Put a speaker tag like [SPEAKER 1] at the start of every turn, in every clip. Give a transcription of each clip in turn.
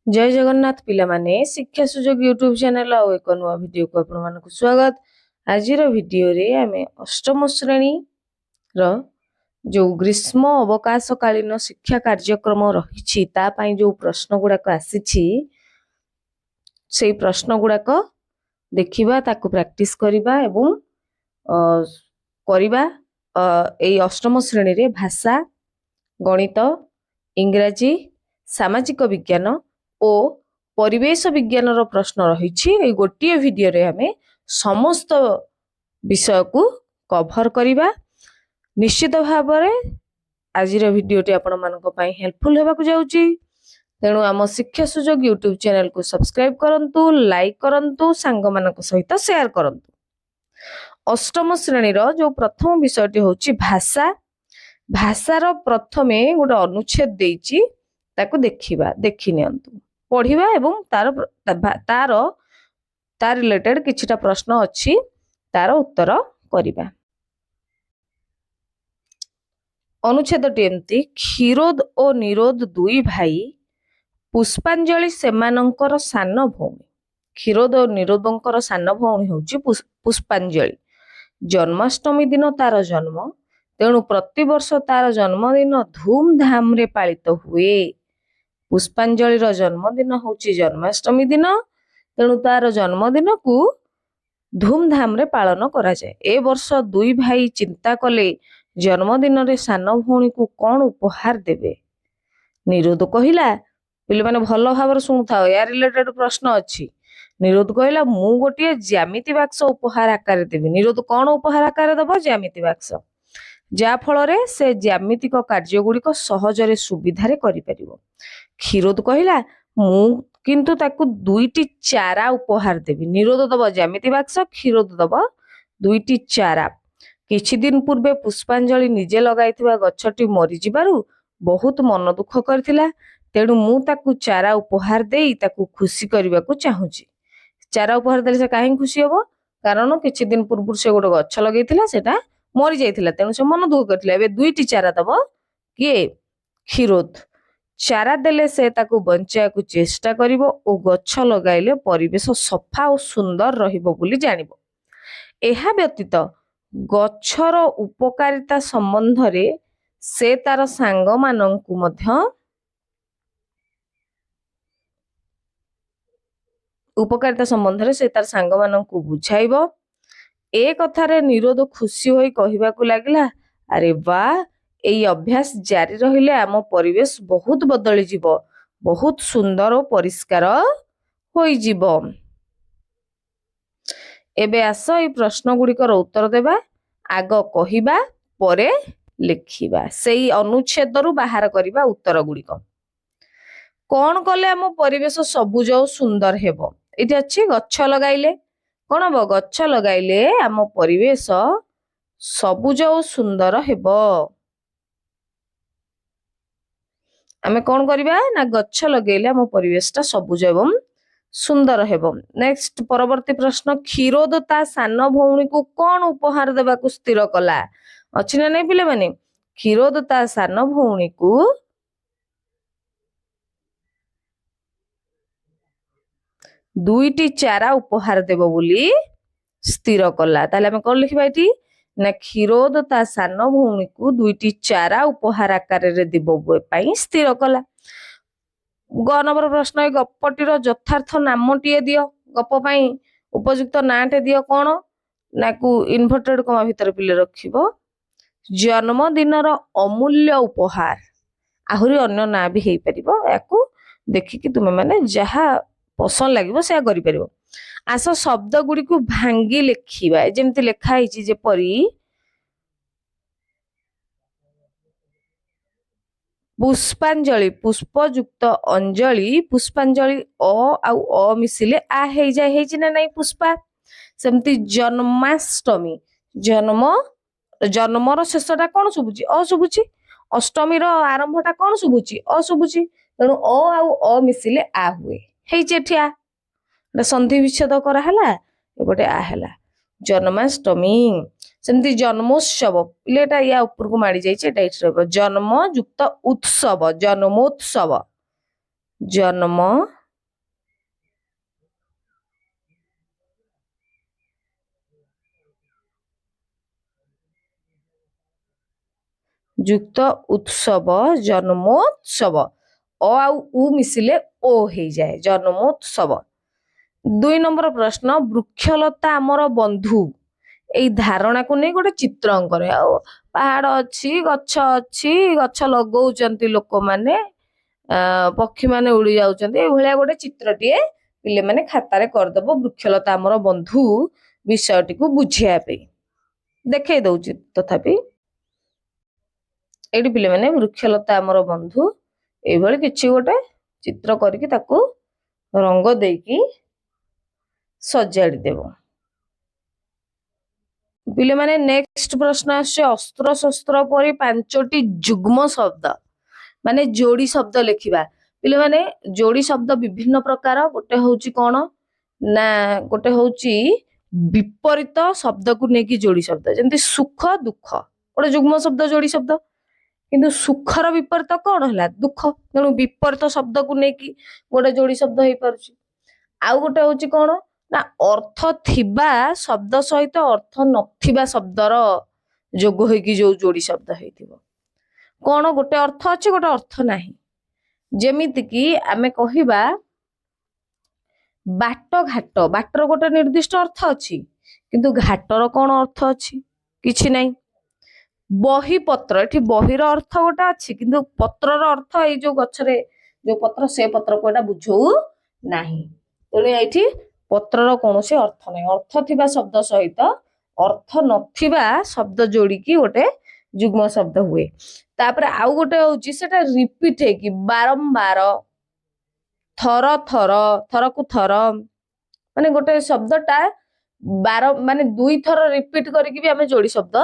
[SPEAKER 1] जय जगन्नाथ पिला माने शिक्षा सुजोग यूट्यूब चैनल आउ एक नुआ वीडियो को आपण मानक स्वागत। आज वीडियो रे आमे अष्टम श्रेणी रो जो ग्रीष्म अवकाश कालीन शिक्षा कार्यक्रम रही ता पई जो प्रश्न गुड़ाक आसी से प्रश्न गुड़ाक देखिबा ताकू प्रैक्टिस करिबा एवं करिबा एई अष्टम श्रेणी रे भाषा गणित इंग्राजी सामाजिक विज्ञान ओ परिवेश विज्ञान रो प्रश्न रही गोटे वीडियो रे हमें समस्त विषय को कवर करिबा। निश्चित भाव आज वीडियोटी आपण मानक पई हेल्पफुल हेबाकू जाउची। तेणु आम शिक्षा सुजोग यूट्यूब चैनल को सब्सक्राइब करंतु, लाइक करंतु, सांग मानक सहित शेयर करंतु। अष्टम श्रेणी रो जो प्रथम विषयटी होची भाषा। भाषार प्रथमे गोटे अनुच्छेद देइची ताको देखिबा, देखि नियंतु, पढ़िबा एवं तार रिलेटेड किछिटा प्रश्न अछि तार उत्तर करिबा। अनुच्छेदटी एमती क्षीरोद ओ निरोध दुई भाई पुष्पांजलि सेमानंकर सान भौणी। क्षीरोद और निरोधंकर सान भौणी होची पुष्पांजलि। जन्माष्टमी दिन तार जन्म, तेणु प्रतिवर्ष तार जन्मदिन धूमधाम रे पालित हुए। पुष्पांजलि जन्मदिन होची जन्माष्टमी दिन, तेणु तार जन्मदिन को धूमधाम रे पालन करा जाए। ए वर्ष दुई भाई चिंता कले जन्मदिन रे सान भौणी को कौन उपहार देबे। निरोध कहिला, पिले माने भलो भाबर सुनुथाओ, या रिलेटेड प्रश्न अछि। निरोध कहिला मु गोटे ज्यामिति बाक्स उपहार आकार देबी। निरोध कौन उपहार आकार देबो? ज्यामिति बाक्स, जा फल से ज्यामितिक कार्य गुड़िक सहजरे सुविधारे करि परिबो। क्षीरोद कहिला मु किंतु ताकू दुईटी चारा उपहार देबी। निरोध दब ज्यामिति बाक्स, क्षीरोद दब दुईटी चारा। किछि दिन पूर्वे पुष्पांजलि निजे लगाइथिबा गछटी मरि जिबारु बहुत मन दुख करथिला, तेणु मु ताकू चारा उपहार देई ताकू खुशी करबाकू चाहूची। चारा उपहार देले से काहे खुशी होबो? कारण किछि दिन पूर्व से गोटे गछ लगैथिला, सेटा मरि जाइथिला, तेणु से मन दुख करथिला। एबे दुईटी चारा दब किए? क्षीरोद। चारा देले से ताकू बंचाया को चेष्टा करिवो ओ गछ लगाइले परिवेश सफा और सुंदर रहिबो बोली जानिबो। एहा व्यतीत गछर उपकारिता संबंध रे से तार सांग मानंकु मध्य उपकारिता संबंध रे से तार सांग मानंकु बुझाइबो। ए कथारे निरोध खुशी होई कहिबाकू लागिला, अरे वाह, एई अभ्यास जारी रहिले आम परिवेश बहुत बदली जीवो, बहुत सुंदर और परिष्कार होई जीवो। एबे आस एई प्रश्न गुड़िकर उत्तर देबा। आग कहिबा परे लिखिबा, सेई अनुच्छेद रु बाहर करिबा उत्तर गुड़िक। कौन कले आम परिवेश सबुज और सुंदर हेबो? एठी अछि गछ लगाइले कौन हम? गछ लगाइले आम परिवेश सबुज और सुंदर हेबो। आमे कौन करिबा ना गछ लगेले आम परिवेशटा सबुज एवं सुंदर हेबो। नेक्स्ट परवर्ती प्रश्न, क्षीरोद ता सान भौणी को कौन उपहार देबा को स्थिर कला? अछि ना नै पिले माने? क्षीरोद ता सान भौणी को दुईटी चारा उपहार देबो बोली स्थिर कला। ताले आमे कोन लिखिबा एठी ना क्षीरोद ता सान भौणी को दुईटी चारा उपहार आकार रे देबो पई स्थिर कला। ग नंबर प्रश्न, ए गप्पटीर यथार्थ नामटीए दियो। गप पई उपयुक्त नाटे दियो कोन? ना को इन्वर्टेड कमा भितर पिले रखिबो जन्मदिनर अमूल्य उपहार। आहुरी अन्य ना भी हेई परिबो, याकू देखिकी तुमे माने जहा पसंद लागिबो से करि परिबो। आस शब्द गुडी को भांगी लिखिबा, जेमति लेखा हिची जेपरी पुष्पांजलि, पुष्पयुक्त अंजलि, पुष्पांजलि अ आउ अ मिसिले आ हेई जाय, हेची ना नै पुष्पा। सेमति जन्माष्टमी, जन्म, जन्मर शेषटा कोन सुबुची? अ सुबुची। अष्टमी रो आरंभटा कोन सुबुची? अ सुबुची। तेणु अ आउ अ मिसिले आ हुए, हेची एठिया संधि विच्छेद करा हला, एपटे आ हला जन्माष्टमी। सेमति जन्मोत्सव, लेटा या ऊपर को माडी जाइछे, एटा इठ रहबो जन्म युक्त उत्सव, जन्मोत्सव। ଜନ୍ମ ଯୁକ୍ତ ଉତ୍ସବ ଜନ୍ମୋତ୍ସବ। ଅ ଆଉ ଉ ମିଶିଲେ ଓ ହେଇଯାଏ ଜନ୍ମୋତ୍ସବ। 2 ନମ୍ବର ପ୍ରଶ୍ନ ବୃକ୍ଷଲତା ଆମର ବନ୍ଧୁ ଏଇ ଧାରଣାକୁ ନେଇ ଗୋଟେ ଚିତ୍ର ଅଙ୍କରେ। ଆଉ ପାହାଡ ଅଛି, ଗଛ ଅଛି, ଗଛ ଲଗଉଛନ୍ତି ଲୋକମାନେ, ପକ୍ଷୀମାନେ ଉଡି ଯାଉଛନ୍ତି, ଏଇଭଳିଆ ଗୋଟେ ଚିତ୍ରଟିଏ ପିଲାମାନେ ଖାତାରେ କରିଦବ ବୃକ୍ଷଲତା ଆମର ବନ୍ଧୁ ବିଷୟଟିକୁ ବୁଝିବା ପାଇଁ। ଦେଖେଇ ଦଉଛି ତଥାପି ଏଇଠି ପିଲାମାନେ ବୃକ୍ଷଲତା ଆମର ବନ୍ଧୁ ଏଇଭଳି କିଛି ଗୋଟେ ଚିତ୍ର କରିକି ତାକୁ ରଙ୍ଗ ଦେଇକି ସଜାଡି ଦେବ। ପିଲାମାନେ ନେକ୍ସଟ ପ୍ରଶ୍ନ ଆସୁଛି ଅସ୍ତ୍ର ଶସ୍ତ୍ର ପରି 5ଟି ଯୁଗ୍ମ ଶବ୍ଦ ମାନେ ଯୋଡି ଶବ୍ଦ ଲେଖିବା। ପିଲାମାନେ ଯୋଡି ଶବ୍ଦ ବିଭିନ୍ନ ପ୍ରକାର। ଗୋଟେ ହଉଛି କଣ ନା ଗୋଟେ ହଉଛି ବିପରୀତ ଶବ୍ଦକୁ ନେଇକି ଯୋଡି ଶବ୍ଦ, ଯେମିତି ସୁଖ ଦୁଃଖ ଗୋଟେ ଯୁଗ୍ମ ଶବ୍ଦ ଯୋଡି ଶବ୍ଦ, କିନ୍ତୁ ସୁଖର ବିପରୀତ କଣ ହେଲା ଦୁଃଖ, ତେଣୁ ବିପରୀତ ଶବ୍ଦକୁ ନେଇକି ଗୋଟେ ଯୋଡି ଶବ୍ଦ ହେଇପାରୁଛି। ଆଉ ଗୋଟେ ହଉଛି କଣ ନା ଅର୍ଥ ଥିବା ଶବ୍ଦ ସହିତ ଅର୍ଥ ନଥିବା ଶବ୍ଦର ଯୋଗ ହେଇକି ଯୋଉ ଯୋଡି ଶବ୍ଦ ହେଇଥିବ। କଣ ଗୋଟେ ଅର୍ଥ ଅଛି ଗୋଟେ ଅର୍ଥ ନାହିଁ। ଯେମିତିକି ଆମେ କହିବା ବାଟ ଘାଟ, ବାଟର ଗୋଟେ ନିର୍ଦ୍ଦିଷ୍ଟ ଅର୍ଥ ଅଛି କିନ୍ତୁ ଘାଟର କଣ ଅର୍ଥ ଅଛି, କିଛି ନାହିଁ। ବହି ପତ୍ର, ଏଠି ବହିର ଅର୍ଥ ଗୋଟେ ଅଛି କିନ୍ତୁ ପତ୍ରର ଅର୍ଥ ଏଇ ଯୋଉ ଗଛରେ ଯୋଉ ପତ୍ର ସେ ପତ୍ରକୁ ଏଟା ବୁଝଉ ନାହିଁ। ତେଣୁ ଏଇଠି ପତ୍ରର କୌଣସି ଅର୍ଥ ନାହିଁ। ଅର୍ଥ ଥିବା ଶବ୍ଦ ସହିତ ଅର୍ଥ ନଥିବା ଶବ୍ଦ ଯୋଡିକି ଗୋଟେ ଯୁଗ୍ମ ଶବ୍ଦ ହୁଏ। ତାପରେ ଆଉ ଗୋଟେ ହଉଛି ସେଟା ରିପିଟ ହେଇକି ବାରମ୍ବାର, ଥର ଥର, ଥରକୁ ଥର, ମାନେ ଗୋଟେ ଶବ୍ଦଟା ମାନେ 2 ଥର ରିପିଟ କରିକି ବି ଆମେ ଯୋଡି ଶବ୍ଦ,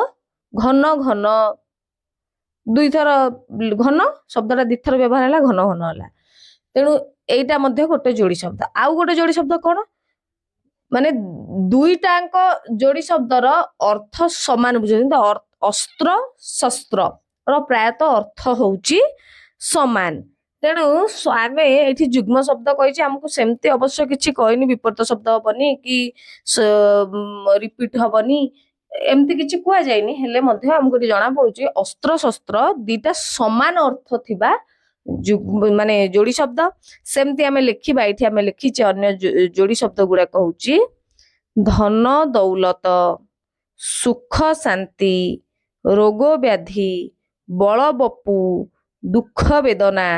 [SPEAKER 1] ଘନ ଘନ 2 ଥର, ଘନ ଶବ୍ଦଟା 2 ଥର ବ୍ୟବହାର ହେଲା, ଘନ ଘନ ହେଲା। ତେଣୁ ଏଇଟା ମଧ୍ୟ ଗୋଟେ ଯୋଡି ଶବ୍ଦ। ଆଉ ଗୋଟେ ଯୋଡି ଶବ୍ଦ କଣ ମାନେ 2ଟାଙ୍କ ଯୋଡି ଶବ୍ଦର ଅର୍ଥ ସମାନ ବୁଝୁଛନ୍ତି। ଅସ୍ତ୍ର ଶସ୍ତ୍ର ର ପ୍ରାୟତଃ ଅର୍ଥ ହଉଛି ସମାନ। ତେଣୁ ଆମେ ଏଠି ଯୁଗ୍ମ ଶବ୍ଦ କହିଛି, ଆମକୁ ସେମିତି ଅବଶ୍ୟ କିଛି କହିନି ବିପରୀତ ଶବ୍ଦ ହବନି କି ରିପିଟ ହବନି, ଏମିତି କିଛି କୁହାଯାଇନି। ହେଲେ ମଧ୍ୟ ଆମକୁ ଏଠି ଜଣା ପଡୁଛି ଅସ୍ତ୍ର ଶସ୍ତ୍ର 2ଟା ସମାନ ଅର୍ଥ ଥିବା ମାନେ ଯୋଡି ଶବ୍ଦ। ସେମିତି ଆମେ ଲେଖିବା, ଏଇଠି ଆମେ ଲେଖିଛେ ଅନ୍ୟ ଯୋଡି ଶବ୍ଦ ଗୁଡାକ ହଉଛି ଧନ ଦୌଲତ, ସୁଖ ଶାନ୍ତି, ରୋଗ ବ୍ୟାଧି, ବଳ ବପୁ, ଦୁଃଖ ବେଦନା,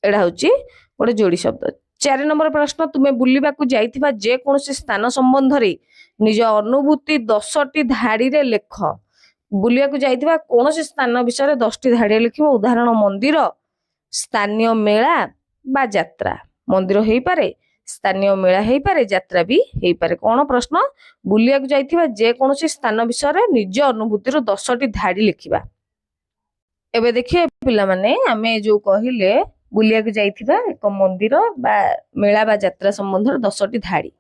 [SPEAKER 1] ଏଇଟା ହଉଛି ଗୋଟେ ଯୋଡି ଶବ୍ଦ। 4 ନମ୍ବର ପ୍ରଶ୍ନ ତୁମେ ବୁଲିବାକୁ ଯାଇଥିବା ଯେକୌଣସି ସ୍ଥାନ ସମ୍ବନ୍ଧରେ ନିଜ ଅନୁଭୂତି 10ଟି ଧାଡିରେ ଲେଖ। ବୁଲିବାକୁ ଯାଇଥିବା କୌଣସି ସ୍ଥାନ ବିଷୟରେ 10ଟି ଧାଡିରେ ଲେଖିବ। ଉଦାହରଣ ମନ୍ଦିର, ସ୍ଥାନୀୟ ମେଳା ବା ଯାତ୍ରା। ମନ୍ଦିର ହେଇପାରେ, ସ୍ଥାନୀୟ ମେଳା ହେଇପାରେ, ଯାତ୍ରା ବି ହେଇପାରେ। କଣ ପ୍ରଶ୍ନ ବୁଲିବାକୁ ଯାଇଥିବା ଯେକୌଣସି ସ୍ଥାନ ବିଷୟରେ ନିଜ ଅନୁଭୂତିର 10ଟି ଧାଡି ଲେଖିବା। ଏବେ ଦେଖିବେ ପିଲାମାନେ ଆମେ ଯୋଉ କହିଲେ ବୁଲିବାକୁ ଯାଇଥିବା ଏକ ମନ୍ଦିର ବା ମେଳା ବା ଯାତ୍ରା ସମ୍ବନ୍ଧରେ 10ଟି ଧାଡି।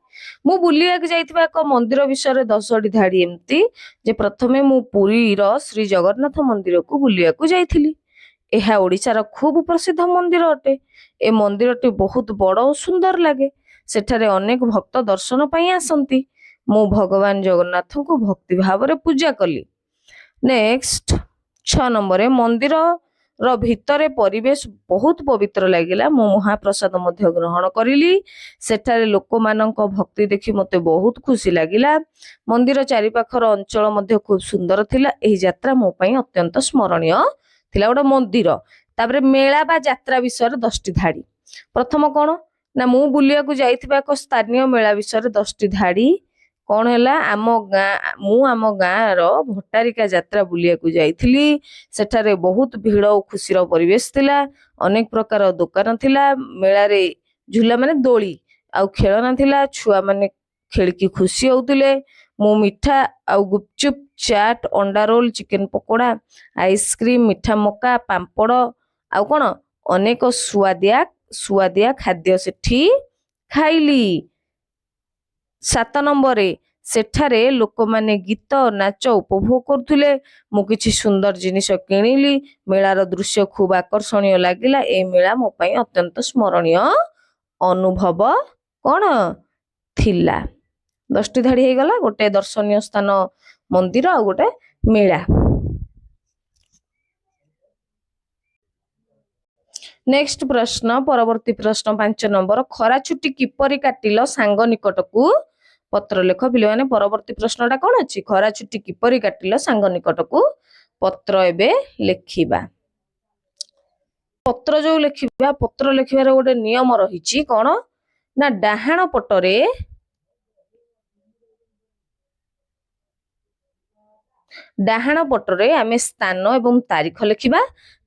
[SPEAKER 1] ମୁଁ ବୁଲିବାକୁ ଯାଇଥିବା ଏକ ମନ୍ଦିର ବିଷୟରେ 10ଟି ଧାଡି ଏମିତି ଯେ ପ୍ରଥମେ ମୁଁ ପୁରୀର ଶ୍ରୀ ଜଗନ୍ନାଥ ମନ୍ଦିରକୁ ବୁଲିବାକୁ ଯାଇଥିଲି। ଏହା ଓଡ଼ିଶାର ଖୁବ ପ୍ରସିଦ୍ଧ ମନ୍ଦିର ଅଟେ। ଏ ମନ୍ଦିରଟି ବହୁତ ବଡ ଓ ସୁନ୍ଦର ଲାଗେ। ସେଠାରେ ଅନେକ ଭକ୍ତ ଦର୍ଶନ ପାଇଁ ଆସନ୍ତି। ମୁଁ ଭଗବାନ ଜଗନ୍ନାଥଙ୍କୁ ଭକ୍ତି ଭାବରେ ପୂଜା କଲି। ନେକ୍ସଟ 6 ନମ୍ବରରେ ମନ୍ଦିରର ଭିତରେ ପରିବେଶ ବହୁତ ପବିତ୍ର ଲାଗିଲା। ମୁଁ ମହାପ୍ରସାଦ ମଧ୍ୟ ଗ୍ରହଣ କରିଲି। ସେଠାରେ ଲୋକମାନଙ୍କ ଭକ୍ତି ଦେଖି ମୋତେ ବହୁତ ଖୁସି ଲାଗିଲା। ମନ୍ଦିର ଚାରିପାଖର ଅଞ୍ଚଳ ମଧ୍ୟ ଖୁବ ସୁନ୍ଦର ଥିଲା। ଏହି ଯାତ୍ରା ମୋ ପାଇଁ ଅତ୍ୟନ୍ତ ସ୍ମରଣୀୟ ଥିଲା। ଗୋଟେ ମନ୍ଦିର। ତାପରେ ମେଳା ବା ଯାତ୍ରା ବିଷୟରେ 10ଟି ଧାଡି। ପ୍ରଥମ କଣ ନା ମୁଁ ବୁଲିବାକୁ ଯାଇଥିବା ଏକ ସ୍ଥାନୀୟ ମେଳା ବିଷୟରେ 10ଟି ଧାଡି। କଣ ହେଲା ମୁଁ ଆମ ଗାଁର ଭଟ୍ଟାରିକା ଯାତ୍ରା ବୁଲିବାକୁ ଯାଇଥିଲି। ସେଠାରେ ବହୁତ ଭିଡ଼ ଓ ଖୁସିର ପରିବେଶ ଥିଲା। ଅନେକ ପ୍ରକାର ଦୋକାନ ଥିଲା। ମେଳାରେ ଝୁଲା ମାନେ ଦୋଳି ଆଉ ଖେଳନା ଥିଲା। ଛୁଆମାନେ ଖେଳିକି ଖୁସି ହଉଥିଲେ। ମୁଁ ମିଠା ଆଉ ଗୁପଚୁପ, ଚାଟ, ଅଣ୍ଡା ରୋଲ, ଚିକେନ ପକୋଡା, ଆଇସ୍କ୍ରିମ, ମିଠା ମକା, ପାମ୍ପଡ଼ ଆଉ କଣ ଅନେକ ସୁଆଦିଆ ଖାଦ୍ୟ ସେଠି ଖାଇଲି। 7 ନମ୍ବରରେ ସେଠାରେ ଲୋକମାନେ ଗୀତ ନାଚ ଉପଭୋଗ କରୁଥିଲେ। ମୁଁ କିଛି ସୁନ୍ଦର ଜିନିଷ କିଣିଲି। ମେଳାର ଦୃଶ୍ୟ ଖୁବ ଆକର୍ଷଣୀୟ ଲାଗିଲା। ଏ ମେଳା ମୋ ପାଇଁ ଅତ୍ୟନ୍ତ ସ୍ମରଣୀୟ ଅନୁଭବ କଣ ଥିଲା। 10ଟି ଧାଡି ହେଇଗଲା। ଗୋଟେ ଦର୍ଶନୀୟ ସ୍ଥାନ ମନ୍ଦିର ଆଉ ଗୋଟେ ମେଳା। ନେକ୍ସଟ ପ୍ରଶ୍ନ, ପରବର୍ତ୍ତୀ ପ୍ରଶ୍ନ 5 ନମ୍ବର, ଖରା ଛୁଟି କିପରି କାଟିଲ ସାଙ୍ଗ ନିକଟକୁ ପତ୍ର ଲେଖ। ପିଲାମାନେ ପରବର୍ତ୍ତୀ ପ୍ରଶ୍ନଟା କଣ ଅଛି? ଖରା ଛୁଟି କିପରି କାଟିଲ ସାଙ୍ଗ ନିକଟକୁ ପତ୍ର ଏବେ ଲେଖିବା। ପତ୍ର ଯୋଉ ଲେଖିବା, ପତ୍ର ଲେଖିବାର ଗୋଟେ ନିୟମ ରହିଛି କଣ ନା ଡାହାଣ ପଟରେ ଆମେ ସ୍ଥାନ ଏବଂ ତାରିଖ ଲେଖିବା।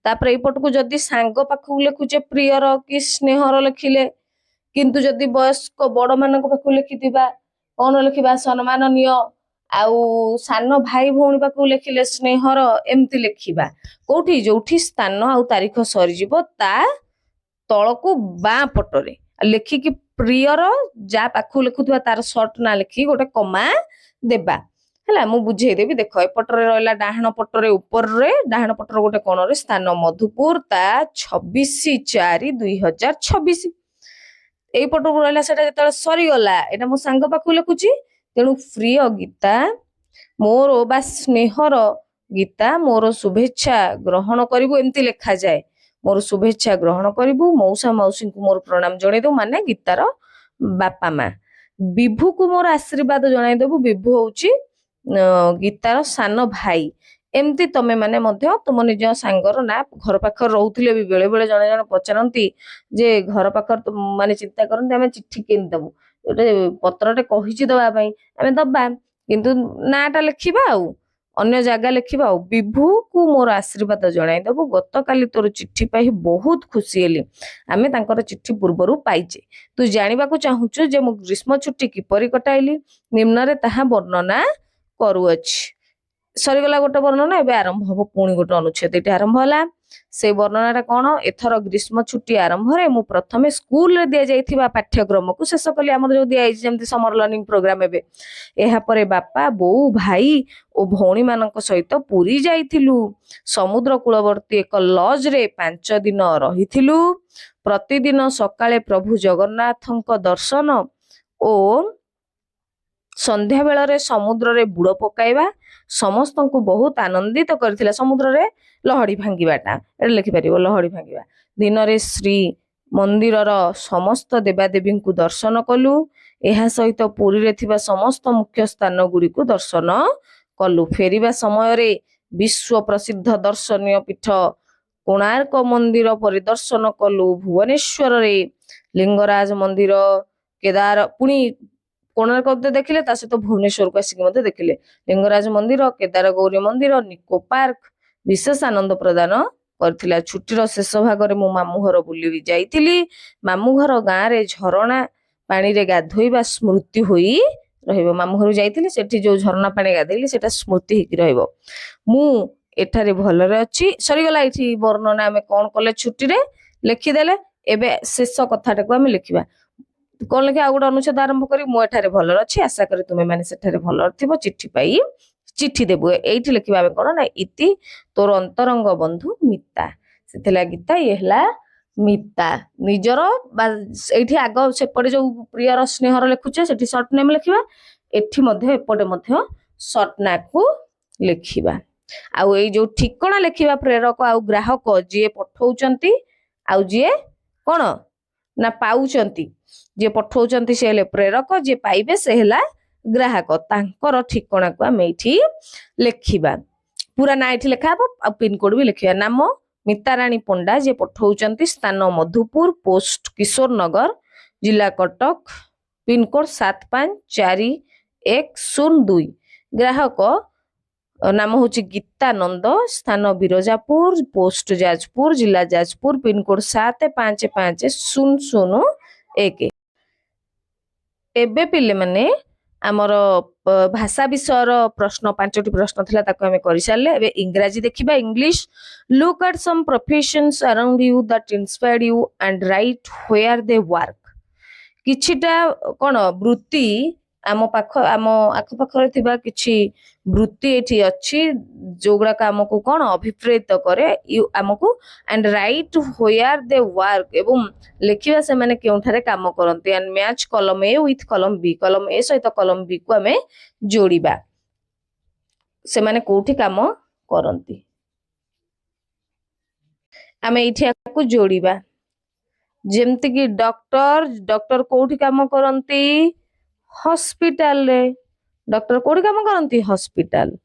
[SPEAKER 1] ତାପରେ ଏଇପଟକୁ ଯଦି ସାଙ୍ଗ ପାଖକୁ ଲେଖୁଛେ ପ୍ରିୟର କି ସ୍ନେହର ଲେଖିଲେ, କିନ୍ତୁ ଯଦି ବୟସ୍କ ବଡ ମାନଙ୍କ ପାଖକୁ ଲେଖିଥିବା କଣ ଲେଖିବା ସମ୍ମାନନୀୟ, ଆଉ ସାନ ଭାଇ ଭଉଣୀ ପାଖକୁ ଲେଖିଲେ ସ୍ନେହର, ଏମିତି ଲେଖିବା। କୋଉଠି ଯୋଉଠି ସ୍ଥାନ ଆଉ ତାରିଖ ସରିଯିବ ତା ତଳକୁ ବାଁ ପଟରେ ଲେଖିକି ପ୍ରିୟର ଯାହା ପାଖକୁ ଲେଖୁଥିବା ତାର ସର୍ଟ ନା ଲେଖିକି ଗୋଟେ କମା ଦେବା ହେଲା। ମୁଁ ବୁଝେଇଦେବି ଦେଖ। ଏପଟରେ ରହିଲା ଡାହାଣ ପଟରେ ଉପରରେ ଡାହାଣ ପଟର ଗୋଟେ କୋଣରେ ସ୍ଥାନ ମଧୁପୁର, ତା 26/4/2026। ଏଇପଟକୁ ରହିଲା ସେଟା ଯେତେବେଳେ ସରିଗଲା ଏଇଟା ମୋ ସାଙ୍ଗ ପାଖକୁ ଲେଖୁଛି। ତେଣୁ ପ୍ରିୟ ଗୀତା ମୋର ବା ସ୍ନେହର ଗୀତା ମୋର ଶୁଭେଚ୍ଛା ଗ୍ରହଣ କରିବୁ, ଏମିତି ଲେଖାଯାଏ। ମୋର ଶୁଭେଚ୍ଛା ଗ୍ରହଣ କରିବୁ, ମଉସା ମାଉସୀଙ୍କୁ ମୋର ପ୍ରଣାମ ଜଣେଇଦବୁ, ମାନେ ଗୀତାର ବାପା ମା। ବିଭୁକୁ ମୋର ଆଶୀର୍ବାଦ ଜଣାଇଦବୁ। ବିଭୁ ହଉଛି ଗୀତାର ସାନ ଭାଇ। ଏମିତି ତମେ ମାନେ ମଧ୍ୟ ତୁମ ନିଜ ସାଙ୍ଗର ନା ଘର ପାଖରେ ରହୁଥିଲେ ବି ବେଳେ ବେଳେ ଜଣେ ଜଣେ ପଚାରନ୍ତି ଯେ ଘର ପାଖରେ ମାନେ ଚିନ୍ତା କରନ୍ତି ଆମେ ଚିଠି କେମିତି ଦବୁ, ଗୋଟେ ପତ୍ରଟେ କହିଛି ଦବା ପାଇଁ ଆମେ ଦବା, କିନ୍ତୁ ନାଁଟା ଲେଖିବା ଆଉ ଅନ୍ୟ ଜାଗା ଲେଖିବା ଆଉ। ବିଭୁକୁ ମୋର ଆଶୀର୍ବାଦ ଜଣାଇଦବୁ, ଗତକାଲି ତୋର ଚିଠି ପାଇ ବହୁତ ଖୁସି ହେଲି। ଆମେ ତାଙ୍କର ଚିଠି ପୂର୍ବରୁ ପାଇଛେ। ତୁ ଜାଣିବାକୁ ଚାହୁଁଛୁ ଯେ ମୁଁ ଗ୍ରୀଷ୍ମ ଛୁଟି କିପରି କଟାଇଲି, ନିମ୍ନରେ ତାହା ବର୍ଣ୍ଣନା କରୁଅଛି। ସରିଗଲା ଗୋଟେ ବର୍ଣ୍ଣନା, ଏବେ ଆରମ୍ଭ ହବ ପୁଣି ଗୋଟେ ଅନୁଚ୍ଛେଦ। ଏଠି ଆରମ୍ଭ ହେଲା। ସେଇ ବର୍ଣ୍ଣନାଟା କଣ? ଏଥର ଗ୍ରୀଷ୍ମ ଛୁଟି ଆରମ୍ଭରେ ମୁଁ ପ୍ରଥମେ ସ୍କୁଲରେ ଦିଆଯାଇଥିବା ପାଠ୍ୟକ୍ରମକୁ ଶେଷ କଲି। ଆମର ଯୋଉ ଦିଆଯାଇଛି ଯେମିତି ସମର ଲର୍ଣ୍ଣିଂ ପ୍ରୋଗ୍ରାମ ଏବେ। ଏହାପରେ ବାପା ବୋଉ ଭାଇ ଓ ଭଉଣୀ ମାନଙ୍କ ସହିତ ପୁରୀ ଯାଇଥିଲୁ। ସମୁଦ୍ର କୂଳବର୍ତ୍ତୀ ଏକ ଲଜରେ 5 ଦିନ ରହିଥିଲୁ। ପ୍ରତିଦିନ ସକାଳେ ପ୍ରଭୁ ଜଗନ୍ନାଥଙ୍କ ଦର୍ଶନ ଓ ସନ୍ଧ୍ୟା ବେଳରେ ସମୁଦ୍ରରେ ବୁଡ଼ ପକାଇବା ସମସ୍ତଙ୍କୁ ବହୁତ ଆନନ୍ଦିତ କରିଥିଲା। ସମୁଦ୍ରରେ ଲହଡି ଭାଙ୍ଗିବାଟା ଏଟା ଲେଖିପାରିବ, ଲହଡି ଭାଙ୍ଗିବା। ଦିନରେ ଶ୍ରୀ ମନ୍ଦିରର ସମସ୍ତ ଦେବାଦେବୀଙ୍କୁ ଦର୍ଶନ କଲୁ। ଏହା ସହିତ ପୁରୀରେ ଥିବା ସମସ୍ତ ମୁଖ୍ୟ ସ୍ଥାନ ଗୁଡ଼ିକୁ ଦର୍ଶନ କଲୁ। ଫେରିବା ସମୟରେ ବିଶ୍ୱ ପ୍ରସିଦ୍ଧ ଦର୍ଶନୀୟ ପୀଠ କୋଣାର୍କ ମନ୍ଦିର ପରିଦର୍ଶନ କଲୁ। ଭୁବନେଶ୍ୱରରେ ଲିଙ୍ଗରାଜ ମନ୍ଦିର, କେଦାର, ପୁଣି କୋଣାର୍କ ଦେଖିଲେ ତା ସହିତ ଭୁବନେଶ୍ୱରକୁ ଆସିକି ମଧ୍ୟ ଦେଖିଲେ। ଲିଙ୍ଗରାଜ ମନ୍ଦିର, କେଦାର ଗୌରୀ ମନ୍ଦିର, ନିକୋ ପାର୍କ ବିଶେଷ ଆନନ୍ଦ ପ୍ରଦାନ କରିଥିଲା। ଛୁଟିର ଶେଷ ଭାଗରେ ମୁଁ ମାମୁଁ ଘର ବୁଲି ଯାଇଥିଲି। ମାମୁଁ ଘର ଗାଁରେ ଝରଣା ପାଣିରେ ଗାଧୋଇବା ସ୍ମୃତି ହୋଇ ରହିବ। ମାମୁଁ ଘରକୁ ଯାଇଥିଲି, ସେଠି ଯୋଉ ଝରଣା ପାଣି ଗାଧେଇଲି ସେଟା ସ୍ମୃତି ହେଇକି ରହିବ। ମୁଁ ଏଠାରେ ଭଲରେ ଅଛି। ସରିଗଲା ଏଇଠି ବର୍ଣ୍ଣନା। ଆମେ କଣ କଲେ ଛୁଟିରେ ଲେଖିଦେଲେ। ଏବେ ଶେଷ କଥାଟାକୁ ଆମେ ଲେଖିବା। କଣ ଲେଖିବା? ଆଉ ଗୋଟେ ଅନୁଚ୍ଛେଦ ଆରମ୍ଭ କରି ମୁଁ ଏଠାରେ ଭଲରେ ଅଛି, ଆଶା କରେ ତୁମେ ମାନେ ସେଠାରେ ଭଲରେ ଥିବ। ଚିଠି ପାଇ ଚିଠି ଦେବୁ। ଏଇଠି ଲେଖିବା ଆମେ କଣ ନା ଇତି ତୋର ଅନ୍ତରଙ୍ଗ ବନ୍ଧୁ ମିତା। ସେଥିଲାଗି ଗୀତା, ଇଏ ହେଲା ମିତା ନିଜର। ବା ଏଇଠି ଆଗ ସେପଟେ ଯୋଉ ପ୍ରିୟର ସ୍ନେହର ଲେଖୁଛେ ସେଠି ସର୍ଟ ନେମ୍ ଲେଖିବା। ଏଠି ମଧ୍ୟ ଏପଟେ ମଧ୍ୟ ସର୍ଟ ନାକୁ ଲେଖିବା। ଆଉ ଏଇ ଯୋଉ ଠିକଣା ଲେଖିବା ପ୍ରେରକ ଆଉ ଗ୍ରାହକ, ଯିଏ ପଠଉଛନ୍ତି ଆଉ ଯିଏ କଣ ନା ପାଉଛନ୍ତି। ଯିଏ ପଠଉଛନ୍ତି ସେ ହେଲେ ପ୍ରେରକ, ଯିଏ ପାଇବେ ସେ ହେଲା ଗ୍ରାହକ। ତାଙ୍କର ଠିକଣାକୁ ଆମେ ଏଇଠି ଲେଖିବା। ପୁରା ନା ଏଠି ଲେଖା ହବ ଆଉ ପିନକୋଡ ବି ଲେଖିବା। ନାମ ମିତାରାଣୀ ପଣ୍ଡା, ଯିଏ ପଠଉଛନ୍ତି, ସ୍ଥାନ ମଧୁପୁର, ପୋଷ୍ଟ କିଶୋର ନଗର, ଜିଲ୍ଲା କଟକ, ପିନକୋଡ 754102। ଗ୍ରାହକ ନାମ ହଉଛି ଗୀତାନନ୍ଦ, ସ୍ଥାନ ବିରଜାପୁର, ପୋଷ୍ଟ ଯାଜପୁର, ଜିଲ୍ଲା ଯାଜପୁର, ପିନକୋଡ 755001। ଏବେ ପିଲେମାନେ ଆମର ଭାଷା ବିଷୟର ପ୍ରଶ୍ନ 5ଟି ପ୍ରଶ୍ନ ଥିଲା, ତାକୁ ଆମେ କରିସାରିଲେ। ଏବେ ଇଂରାଜୀ ଦେଖିବା। English. Look at some professions around you that inspired you and write where they work। କିଛିଟା କଣ ବୃତ୍ତି आम आखपाखरे थिबा किछि वृत्ति एठी अछि जोगुड़ाक आमको कौन अभिप्रेत करे आमको and write where they work एवं लिखिबा से माने केउठारे काम करंती and match column A with column A सहित कॉलम बी को आमे जोड़िबा से माने कोठी काम करंती आमे इठियाको जोड़िबा जेमति कि डॉक्टर कोठी काम करंती हॉस्पिटल रे डॉक्टर कोठी काम करंती हॉस्पिटल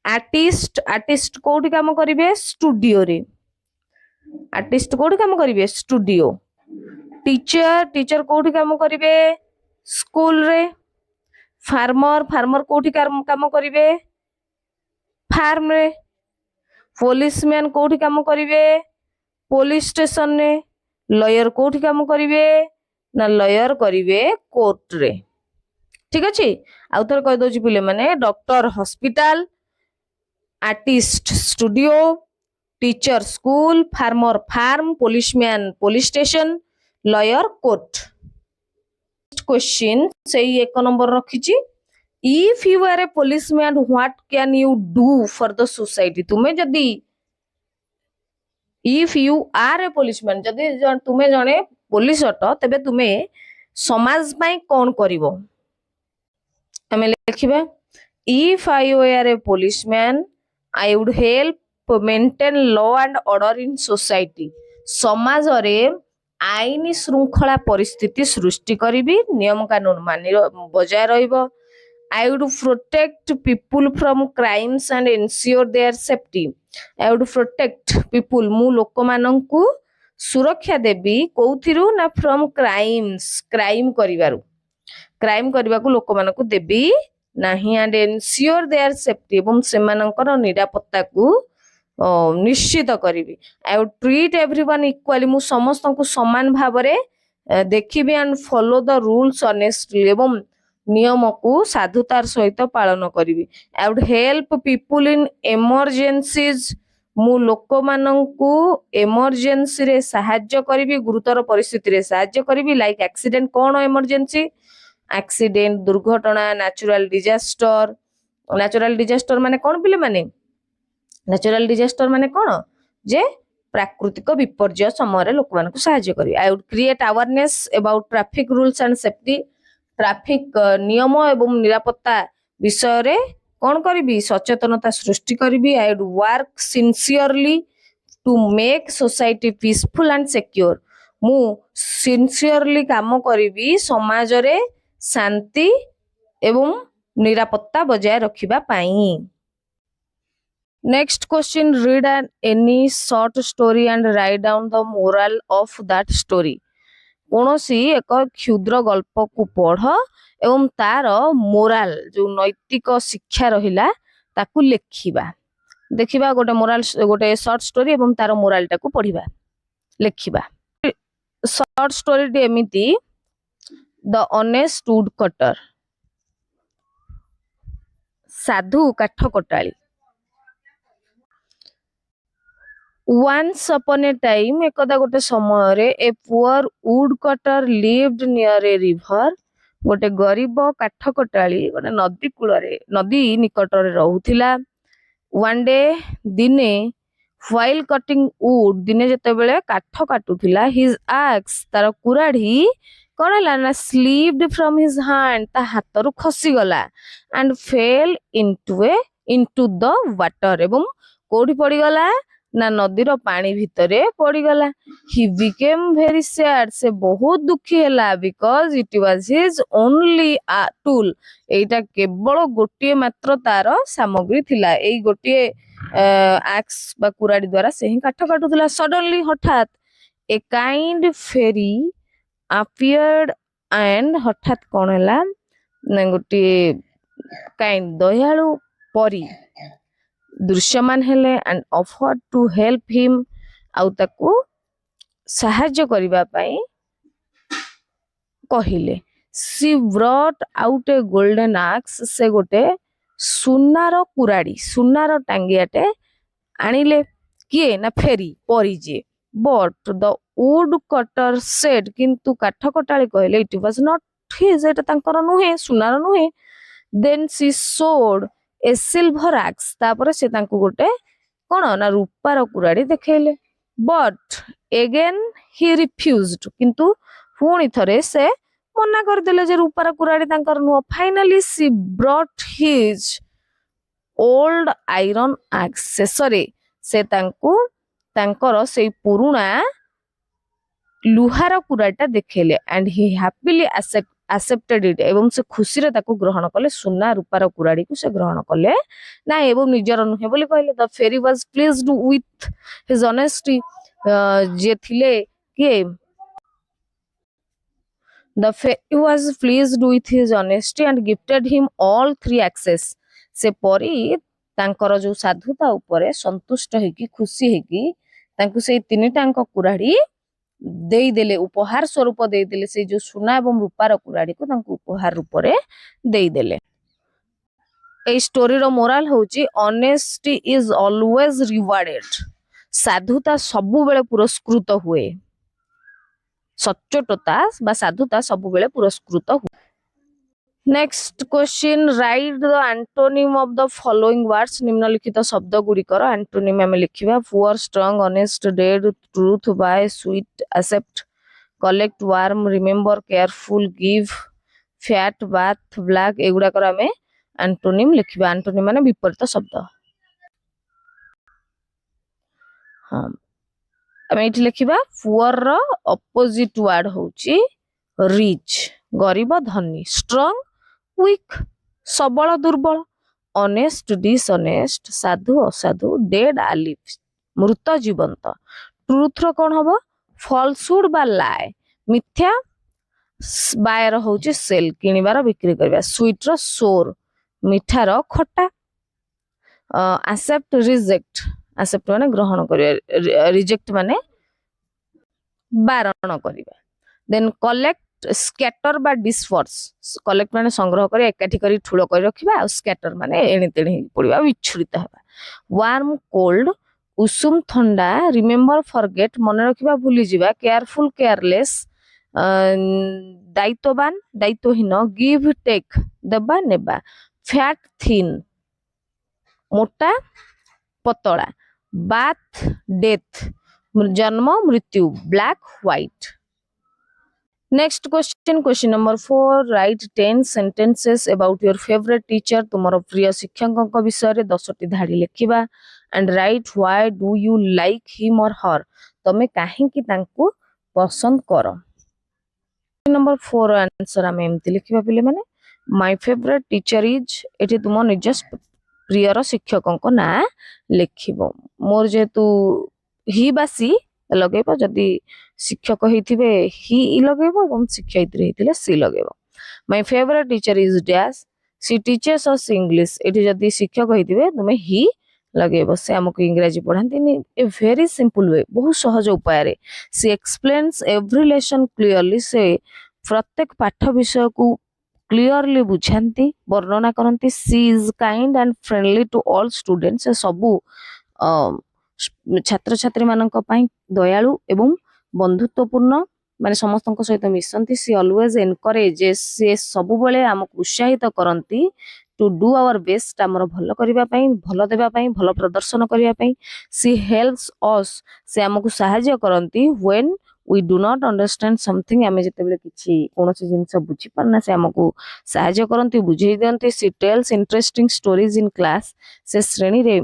[SPEAKER 1] आर्टिस्ट कोठी काम करिवे स्टूडियो रे आर्टिस्ट कोठी काम करिवे स्टूडियो टीचर कोठी काम करिवे स्कूल रे फार्मर कोठी काम करिवे फार्म रे पुलिसमैन कोठी काम करिवे पुलिस स्टेशन रे लॉयर कोठी काम करिवे ना लॉयर करिवे कोर्ट रे ठीक अछि आउ थर कह दोछि पिले माने doctor hospital artist studio teacher school farmer farm policeman police station lawyer court question से एक नंबर रखिछि if you are a policeman what can you do for the society तुमे जदी if you are a policeman जदी तुमे जने police अट तबे तुमे समाज पई कोन करिवो हमें लिखिबा if I were a policeman I would help maintain law and order in society समाज रे आईन श्रृंखला परिस्थिति सृष्टि करिवि नियम कानून मानि बजाय रहिबो I would protect people from crimes and ensure their safety. I would protect people मु लोक मानंकु सुरक्षा देबी कोउथिरु ना from crimes क्राइम करबाकु लोक मानंकु देबी नाही and ensure their safety एवं सेमानंकर निरापत्ता को निश्चित करिवि I would treat everyone equally मु समस्तंकु समान भाबरे देखिबी and follow the rules honestly एवं नियम को साधुतार सहित पालन करिवि I would help people in emergencies मु लोक मानंकु इमरजेंसी रे सहाय्य करिवि गुरुतर परिस्थिति रे सहाय्य करिवि लाइक एक्सीडेंट कोन इमरजेंसी एक्सीडेंट दुर्घटना नेचुरल डिजास्टर माने कोन पिले माने नेचुरल डिजास्टर माने कोन जे प्राकृतिक विपर्य समय रे लोक मानकु सहाय्य करिवि I would create awareness about traffic rules and safety traffic नियम एवं निरापत्ता विषय रे कोन करिवि सचेतनता सृष्टि करिवि I would work sincerely to make society peaceful and secure मु सिंसियरली काम करिवि समाज रे शांति एवं निरापत्ता बजाय रखिबा पाई next question read any short story and write down the moral of that story कोनोसी एक क्षुद्र गल्प को पढ़ एवं तार मोराल जो नैतिक शिक्षा रहिला ताकू लेखिबा देखिबा गोटे मोराल गोटे शॉर्ट स्टोरी एवं तार मोराल टाकू पढ़िबा लेखिबा शॉर्ट स्टोरी टी एमिति द ऑनेस्ट वुड कटर साधु काठ कटाली Once upon a time एकदा गोटे समय रे a poor would cutter lived near a river गोटे गरीब काठ कटाली गोटे नदी कूल रे नदी निकट रे रहउथिला वन डे दिने while cutting wood दिने जते बेले काठ काटुथिला his axe तार कुराढी कोन हला ना slipped from his hand ता हाथ रु खसी गला and fell into the water एवं कोठी पड़ी गला ना नदीर पानी भितरे पड़ी गला he became very sad से बहुत दुखी हैला because it was his only tool एटा केवल गोटिए मात्र तार सामग्री थिला एई गोटिए एक्स बा कुराडी द्वारा से ही काठ काटुथिला सडनली हठात a kind fairy appeared and हठात कोन हैला ना गोटिए काइंड दयालु परी दृश्यमान हेले and offer to help him आउ ताकू सहाय्य करिबा पई कहिले she brought out a golden axe से गोटे सुनार कुराड़ी सुनार टांगियाटे आनिले किए ना फेरी परी जे but the woodcutter said किंतु काठ कटाली कहले इट वाज नॉट his एटा तांकर नुहे सुनार नुहे then she showed a silver axe तापर से तांको गोटे कोन ना रूपार कुराड़ी देखेले but again he refused किंतु पुणी थरे से मना कर देले जे रूपार कुराड़ी तांकर नुह finally she brought his old iron axe शेषरे से तांको तांकर से पुरुणा लुहार कुराटा देखेले and he happily accepted it एवं से खुशी रे ताको ग्रहण कले सुना रूपार कुराड़ी को से ग्रहण कले ना एवं निजर नुहे बोली कहले the fairy was pleased with his honesty जे थिले के the fairy was pleased with his honesty and gifted him all 3 axes से परी तांकर जो साधुता ऊपर संतुष्ट हेकी खुशी हेकी तांको से तीनटांक कुराड़ी देई देले उपहार स्वरूप देई देले से जो सुना एवं रूपार कुराड़ी को तांको उपहार रूप रे देई देले ए स्टोरी रो मोरल होची ऑनेस्टी इज ऑलवेज रिवार्डेड साधुता सबु बेले पुरस्कृत हुए सच्चोटता बा साधुता सबु बेले पुरस्कृत हुए next question write the antonym of the following words निम्नलिखित शब्द गुड़िकर एंटोनिम आम लिखा poor strong honest dead truth buy sweet accept collect warm remember careful give fat birth black एगुड़ाकर आम एंटोनिम लिखा एंटोनिम माने विपरीत शब्द हाँ आम ये लिखा पुअर रो अपोजिट वर्ड होची रिच गरीब धनी स्ट्रंग वीक सबल दुर्बल ऑनेस्ट डिसऑनेस्ट साधु असाधु डेड आलिव मृत जीवंत ट्रूथ रो कौन हम फॉल्सहुड बा लाए मिथ्या बायर होची सेल किनिबार बिक्री करबा स्वीट रो सोर मिठार खट्टा एक्सेप्ट रिजेक्ट माने ग्रहण करबा रिजेक्ट माने बारण करबा देन कलेक्ट स्कैटर बा डिस्पर्स कलेक्ट माने संग्रह कर एकाठी करी ठुलो कर रखिबा आ स्कैटर माने एणी तेणी पड़िबा विच्छुरित हेबा वार्म कोल्ड उषुम ठंडा रिमेंबर फॉरगेट मन रखिबा भूली जिबा केयरफुल केयरलेस दायित्ववान दायित्वहीन गिव टेक देबा नेबा फैट थिन मोटा पतला बाथ डेथ जन्म मृत्यु black white next question number 4 write 10 sentences about your favourite teacher तुमर प्रिय शिक्षक विषय रे 10 टी धाड़ी लिखिबा and write why do you like him or her तमे काहे कि तांको पसंद करो नंबर 4 आंसर आम एमती लिखिबा पिले माने माय फेवरेट टीचर इज एठी तुम निज प्रियर शिक्षक ना लिखिबो मोर जेतु ही बासी लगेबो जदी शिक्षक होइथिबे ही लगेबो एवं शिक्षयित्री होइथिले सी लगेबो my favourite teacher is dash she teaches us English एठी जदी शिक्षक होइथिबे तुमे ही लगेबो से हमको इंग्रजी पढ़ांती ए वेरी सिंपल वे बहुत सहज उपाय रे she explains every lesson clearly से प्रत्येक पाठ विषय को क्लियरली बुझांती वर्णना करंती she is kind and friendly to all students सबू छात्र छात्री मानक पई दयालु एवं बंधुत्वपूर्ण माने समस्त सहित मिसंती सी ऑलवेज एनकरेज से सब बेले हमको उत्साहित करंती टू डू आवर बेस्ट हमर भलो करिबा पई भलो देबा पई भलो प्रदर्शन करिबा पई सी हेल्प्स अस से हमको सहायता करंती when we do not understand something आमे जते बेले किछि कोनोसी जिंस बुझी परना से हमको सहायता करंती बुझेई देंती she tells interesting stories in class से श्रेणी रे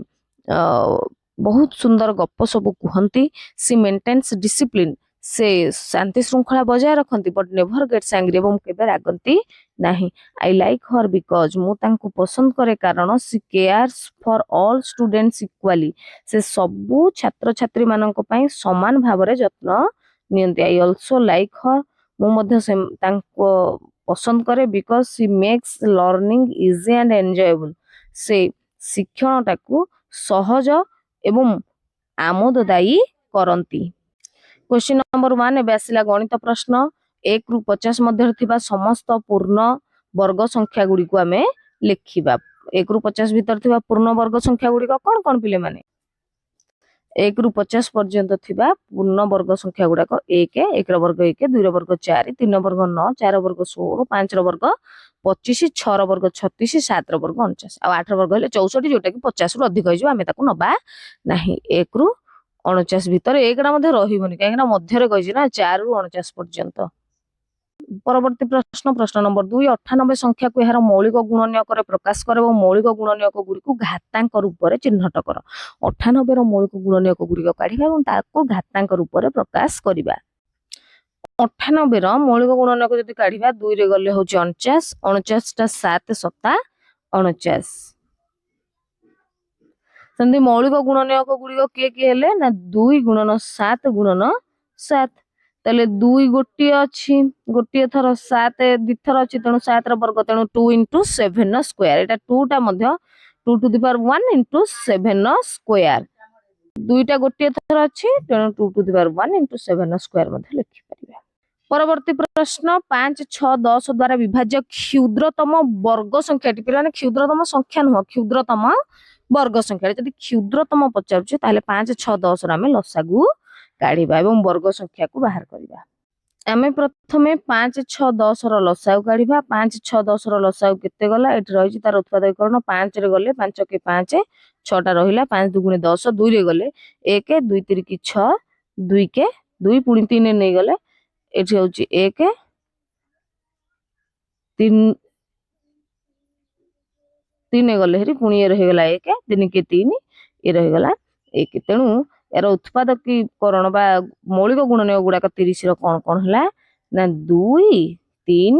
[SPEAKER 1] बहुत सुंदर गप सब कहती सी मेंटेन्स डिसिप्लिन से शांति श्रृंखला बजाय रखती बट नेभर गेट्स एंग्री एवं केबे रागंती नाही आई लाइक हर बिकॉज मु तांको पसंद करे कारण सी cares for all students equally से सबु छात्र छात्री मानक पई समान भाव रे जत्न नियंती आई आल्सो लाइक हर मु मध्ये से तांको पसंद करे because she makes learning easy and enjoyable से शिक्षणटा को सहज एवं आमोददायी करंती क्वेश्चन नंबर 1 एबे आसिला गणित प्रश्न 1 रु 50 मध्य थिबा समस्त पूर्ण वर्ग संख्या गुडी को हमें लिखिबा 1 रु 50 भीतर थिबा पूर्ण वर्ग संख्या गुडी को कोन कोन पिले माने एक रु 50 पर्यंत थिबा पूर्ण वर्ग संख्या गुड़ाक 1 1 वर्ग 1 2 वर्ग 4 3 वर्ग 9 4 वर्ग 16 5 वर्ग 25 6 वर्ग 36 7 वर्ग 49 आ 8 वर्ग हेले 64 जोटा कि 50 रु अधिक होइजो आमे ताकू नबा नाही 1 रु 49 भीतर एकड़ा मध्ये रहिबोनी काहेकि ना मध्य रे कहिछि ना 4 रु 49 पर्यंत। परवर्ती प्रश्न प्रश्न नंबर 2 98 संख्या को यार मौलिक गुणनीयक प्रकाश कर मौलिक गुणनीयक गुड़ी घातांक रूप में चिन्हट कर 98 मौलिक गुणनीयक गुड़िक काढ़ा घातांक रूप में प्रकाश करवा। 98 मौलिक गुणनीयक जदि काढ़ा 2 रे गले हूँ 49 49 टा 7 7 49 सेमती मौलिक गुणनीयक गुड़िक किए किए हेले ना 2 गुणन 7 गुणन 7 ताले 2 गोटे अच्छी गोटे थर 7 दिथर अच्छी तेणु 7 वर्ग तेणु 2 × 7 स्क्वायर एटा 2 टा मध्य 2 टू द पावर 1 × 7 स्क्वायर दुईटा गोटे थर अच्छी तेणु 2 टू द पावर 1 × 7 स्क्वायर मध्य लिखि परिबा। परवर्ती प्रश्न 5 6 10 द्वारा विभाज्य क्षुद्रतम वर्ग संख्याटी पिलाने क्षुद्रतम संख्या नुह क्षुद्रतम वर्ग संख्या जदि क्षुद्रतम पचारुचे ताले 5 6 10 रे आमे लसागु काढ़िबा एवं वर्ग संख्या को बाहर करिबा। आमे प्रथमे 5 6 10 रो लसागु काढ़िबा 5 6 10 रो लसागु केते गला एठी रहिछि तार उत्पादकरण 5 रे गले 5 के 5 6 टा रहिला 5 दुगुणे 10 2 रे गले 1 2 3 की 6 2 के 2 पुणी 3 नै गले एठी होछि 1 3 3 गले हेरी पुणी ए रहि गला 1 3 के 3 ए रहि गला 1 तेणु यार उत्पादकीकरण बा मौलिक गुणनीयक गुड़ाक 30 कौन कौन है ना 2 3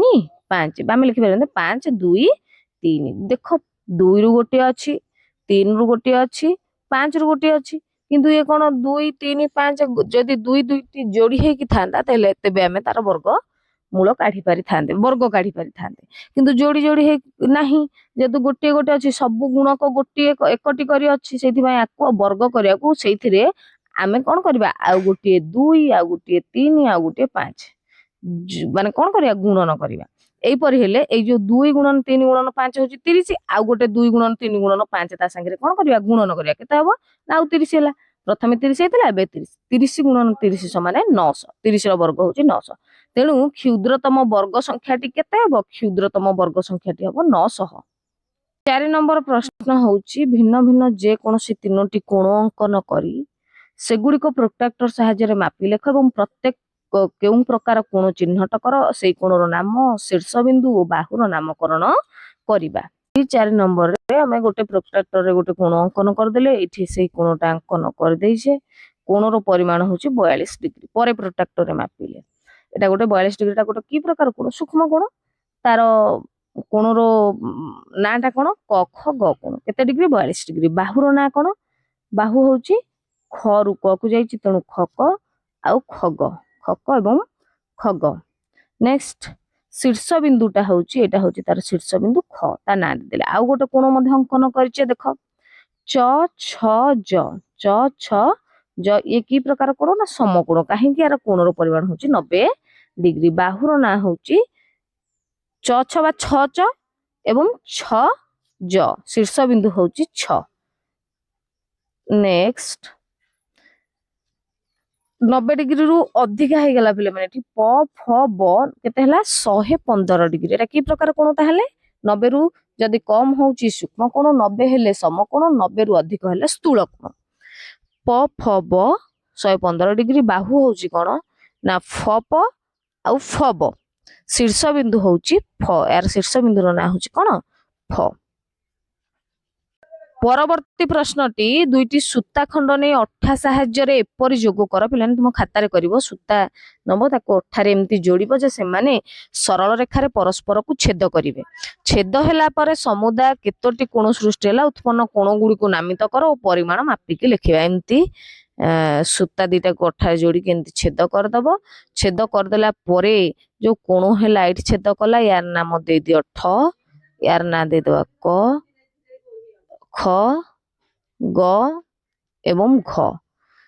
[SPEAKER 1] 5 आम लिखिपारे 5 2 3 देख 2 रु गोटे अच्छी 3 रु गोटे अच्छी 5 रु गोटे अच्छी किंतु ये कौन 2 3 5 जदि 2 2 जोड़ी है था तेबे आम तार वर्ग मूल काढ़ी पारि था वर्ग काढ़ी पारि था किंतु जोड़ी जोड़ी है नहीं जेतु गोटे गोटे अच्छी सब गुणक गोटे एकटी करी अच्छी से वर्ग करने से आमे कौन करवा आउ गोटे 2 आउ गोटे 3 आउ गोटे 5 माने कौन करवा गुणन करवा एपरी हेले ए जो 2 गुणन 3 गुणन 5 होची 30 आउ गोटे 2 गुणन 3 गुणन 5 ता संगे कौन करवा गुणन करवा केते हबो ना आउ 30 हैला प्रथमे 30 हेतला एबे 30 30 गुणन 30 समान 900 30 रो वर्ग होची 900 तेणु क्षुद्रतम वर्ग संख्याटी केते हबो क्षुद्रतम वर्ग संख्याटी हबो 900। 4 नंबर प्रश्न होची भिन्न भिन्न जे कोनोसी तीनोटी कोण अंकन करी सेगुड़ी को प्रोट्रैक्टर साहाय्य मापी लेख और प्रत्येक केउं प्रकार कोण चिन्हट कर से कोणर नाम शीर्ष बिंदु और बाहुर नामकरण करिबा। 4 नंबर रे हमें गोटे प्रोट्रैक्टर रे गोटे कोण अंकन करदेले एठी से कोणटा अंकन कर देइछे कोणर परिमाण होची 42 डिग्री परे प्रोट्रैक्टर रे मापिले एटा गोटे 42 डिग्री टा गोटे की प्रकार कोण सूक्ष्म कोण तार कोणर नाटा कोण क ख ग कोण केते डिग्री 42 डिग्री बाहुर ना कोण बाहु होची ख रु क को जाइछि तेणु खक आउ खग खक एवं खग। नेक्स्ट शीर्ष बिंदुटा होची एटा होची तार शीर्ष बिंदु ख ता ना देले आउ गोटे कोण मध्ये अंकन करछे देख च छ ज ये की प्रकार कोण ना समकोण काहे कि यार कोणर परिमाण होची 90 डिग्री बाहुर ना होची च छ बा छ च एवं छ ज शीर्ष बिंदु होची छ। नेक्स्ट 90 डिग्री रु अधिक है गला पिले माने ठी प फ ब केते हला 115 डिग्री एटा की प्रकार कोण ताहले 90 रु जदी कम होउची सूक्ष्म कोण 90 हेले समकोण 90 रु अधिक हेले स्थूल कोण प फ ब 115 डिग्री बाहु होउची कोण ना फ प आउ फ ब शीर्ष बिंदु होउची फ यार शीर्ष बिंदु रो ना होउची कोण फ। परवर्ती प्रश्नटी दुईटी सूता खंड ने अठा साहाय्य रे एपरि जोग कर पिलाने तुम खाता रे करिवो सूता नबो ताको अठारे एम्ति जोड़िबो जे से माने सरल रेखा रे परस्पर को छेद करिवे छेद हैला परे समुदाय केतोटी कोण सृष्टि हैला उत्पन्न कोण गुडी को नामित कर ओ परिमाण मापी के लिखिबा एम्ति सूता दीटा को अठारे जोड़ी के एम्ति छेद कर दबो छेद कर देला परे जो कोण हैला एठी छेद कला यार नाम दे दियो ठ यार ना दे दवा क ख ग एवं घ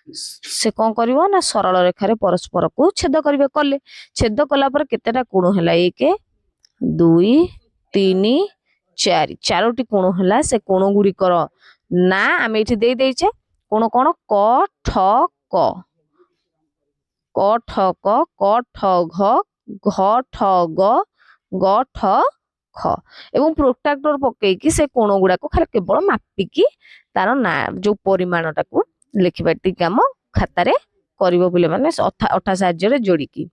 [SPEAKER 1] से कौन करिवो ना सरल रेखा रे परस्पर को छेद करिवे कले छेद कला पर केतेटा कोण हैला 1 2 3 4 चारोटी कोण हैला से कोण गुडी कर ना आमे एठी दे देइछे कोण कोण क ठ क क ठ क क ठ घ घ ठ ग ग ठ ख एवं प्रोट्राक्टर पकेकी से कोण गुड़ा को खाली केवल मापिकी तार ना जो परिमाणटा को लिखिबा टी काम खातारे करिवो पिले माने अठा साहाय्य जोड़िकी।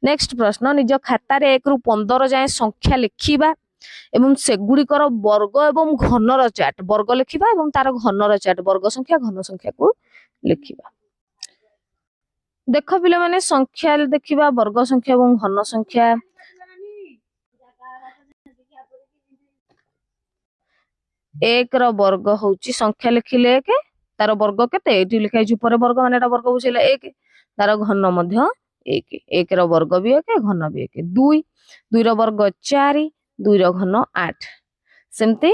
[SPEAKER 1] नेक्स्ट प्रश्न निज खातार 1 रु 15 जाए संख्या लिखिबा एवं सेगुड़िकर वर्ग एवं घनर चार्ट वर्ग लिखिबा एवं तार घनर चार्ट वर्ग संख्या घन संख्या को लिखिबा। देख पिले माने संख्या देखिबा वर्ग संख्या एवं घन संख्या। एक रो वर्ग होची संख्या लिखिले एक तार वर्ग केते एठी लिखाइ छु पर वर्ग माने एटा वर्ग बुझिले एक तार घन मध्य एक एक रो वर्ग भी एक घन भी एक दुई दुई रो वर्ग 4 दुई रो घन 8 सेमते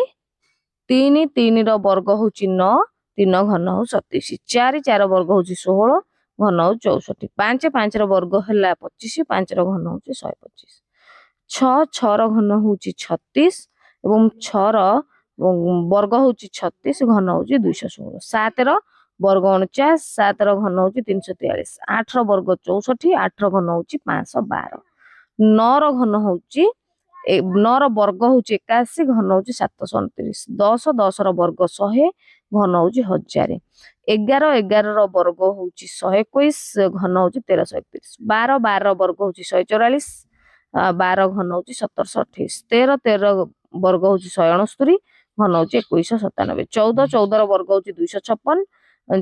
[SPEAKER 1] 3 3 रो वर्ग होची 9 3 घन हो 37 4 4 वर्ग होची 16 घन हो 64 5 5 रो वर्ग हला 25 5 रो घन होची 125 6 6 रो घन होची 36 एवं 6 रो वर्ग होची 36 घन होची 216 7 रो वर्ग 49 7 रो घन होची 343 8 रो वर्ग 64 8 रो घन होची 512 9 रो घन होची 9 रो वर्ग होची 81 घन होची 729 10 10 रो वर्ग 100 घन होची 1000 11 11 रो वर्ग होची 121 घन होची 1331 12 12 रो वर्ग होची 144 12 घन होची 1728 13 13 वर्ग होची 169 घन होची 2197 14 14 रो वर्ग होची 256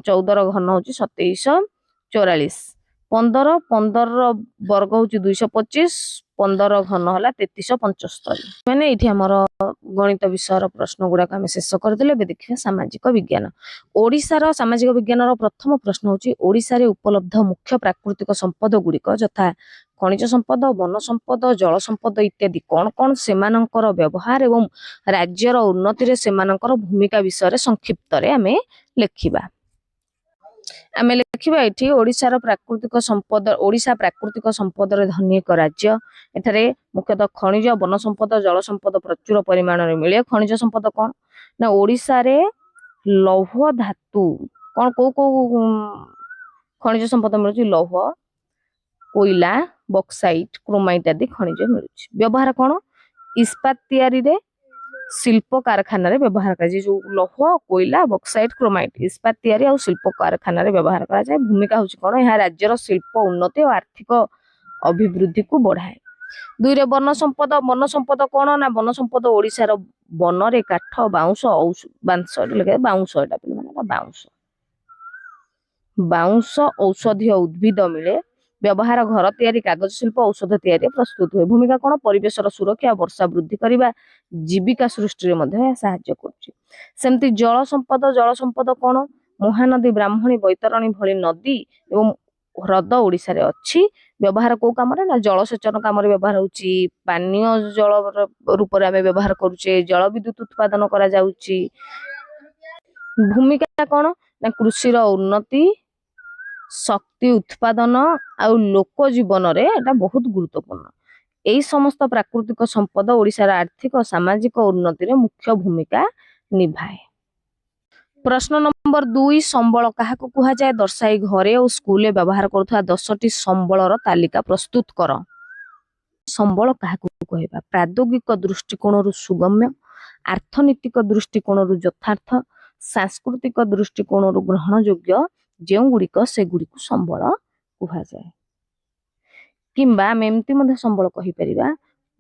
[SPEAKER 1] 14 रो घन होची 2744 15 15 रो वर्ग होची 225 15 रो घन होला 3375 माने एठी हमर गणित विषय रो प्रश्न गुडा हम शेष कर देले बे देखिया सामाजिक विज्ञान ओडिसा रो सामाजिक विज्ञान रो प्रथम प्रश्न होची ओडिसा रे उपलब्ध मुख्य प्राकृतिक संपद गुडिक जथा खनिज संपद वन संपद जल संपद इत्यादि कौन कौन सेमानंकर व्यवहार एवं राज्यर उन्नति रे सेमानंकर भूमिका विषय रे संक्षिप्त रे हमें लिखिबा आमे लिखिबा एठी ओडिसा रो प्राकृतिक संपद ओडिसा प्राकृतिक संपद रे धनी एक राज्य एठारे मुख्यतः खनिज वन संपद जल संपद प्रचुर परिमाण रे मिले खनिज संपद कौन ना ओडिसा रे लौह धातु कौन को खनिज संपद मिलुची लौह कोयला बॉक्साइट क्रोमाइट आदि खनिज मिलुची व्यवहार कौन इस्पात तैयारी रे शिल्प कारखाना रे व्यवहार करा जो लौह कोयला बॉक्साइट क्रोमाइट इस्पात तैयारी और शिल्प कारखाना रे व्यवहार करा जाय भूमिका होची कोन यह राज्यर शिल्प उन्नति और आर्थिक अभिवृद्धि को बढ़ाए दुई रे वन संपद कोन ना वन संपद ओडिसा रो वन रे काठ बाउंस बांस लगे बाउंस एटा पे माने बाउंस औषधीय उद्भिद मिले व्यवहार घर तैयारी कागज शिल्प औषध तैयारी प्रस्तुत हुए भूमिका कोन परिवेश सुरक्षा वर्षा वृद्धि करबा जीविका सृष्टि रे मध्ये सहाय्य करछि सेमति जल संपद कोन महानदी ब्राह्मणी बैतरणी भली नदी एवं ह्रद ओडिसा रे अछि व्यवहार को काम रे ना जलसेचन काम रे व्यवहार होछि पानीय जल रूप रे हमें व्यवहार करूचे जल विद्युत उत्पादन करा जाउछि भूमिका कोन ना कृषि रो उन्नति शक्ति उत्पादन आउ लोक जीवन रे एटा बहुत गुरुत्वपूर्ण एई समस्त प्राकृतिक संपद ओडिसा रा आर्थिक और सामाजिक उन्नति रे मुख्य भूमिका निभाए। प्रश्न नंबर 2 संबल काहा को कुहा जाय दर्शाई घरे और स्कूल व्यवहार करथवा 10टी संबल रो तालिका प्रस्तुत कर संबल काहा को कहबा प्रायोगिक दृष्टिकोण रु सुगम्य अर्थनीतिक दृष्टिकोण रु यथार्थ सांस्कृतिक दृष्टिकोण रु ग्रहण योग्य जे गुड़िक से गुड़िक संबल कुहा जाए किंबा एमती मध्य संबल कहि परिबा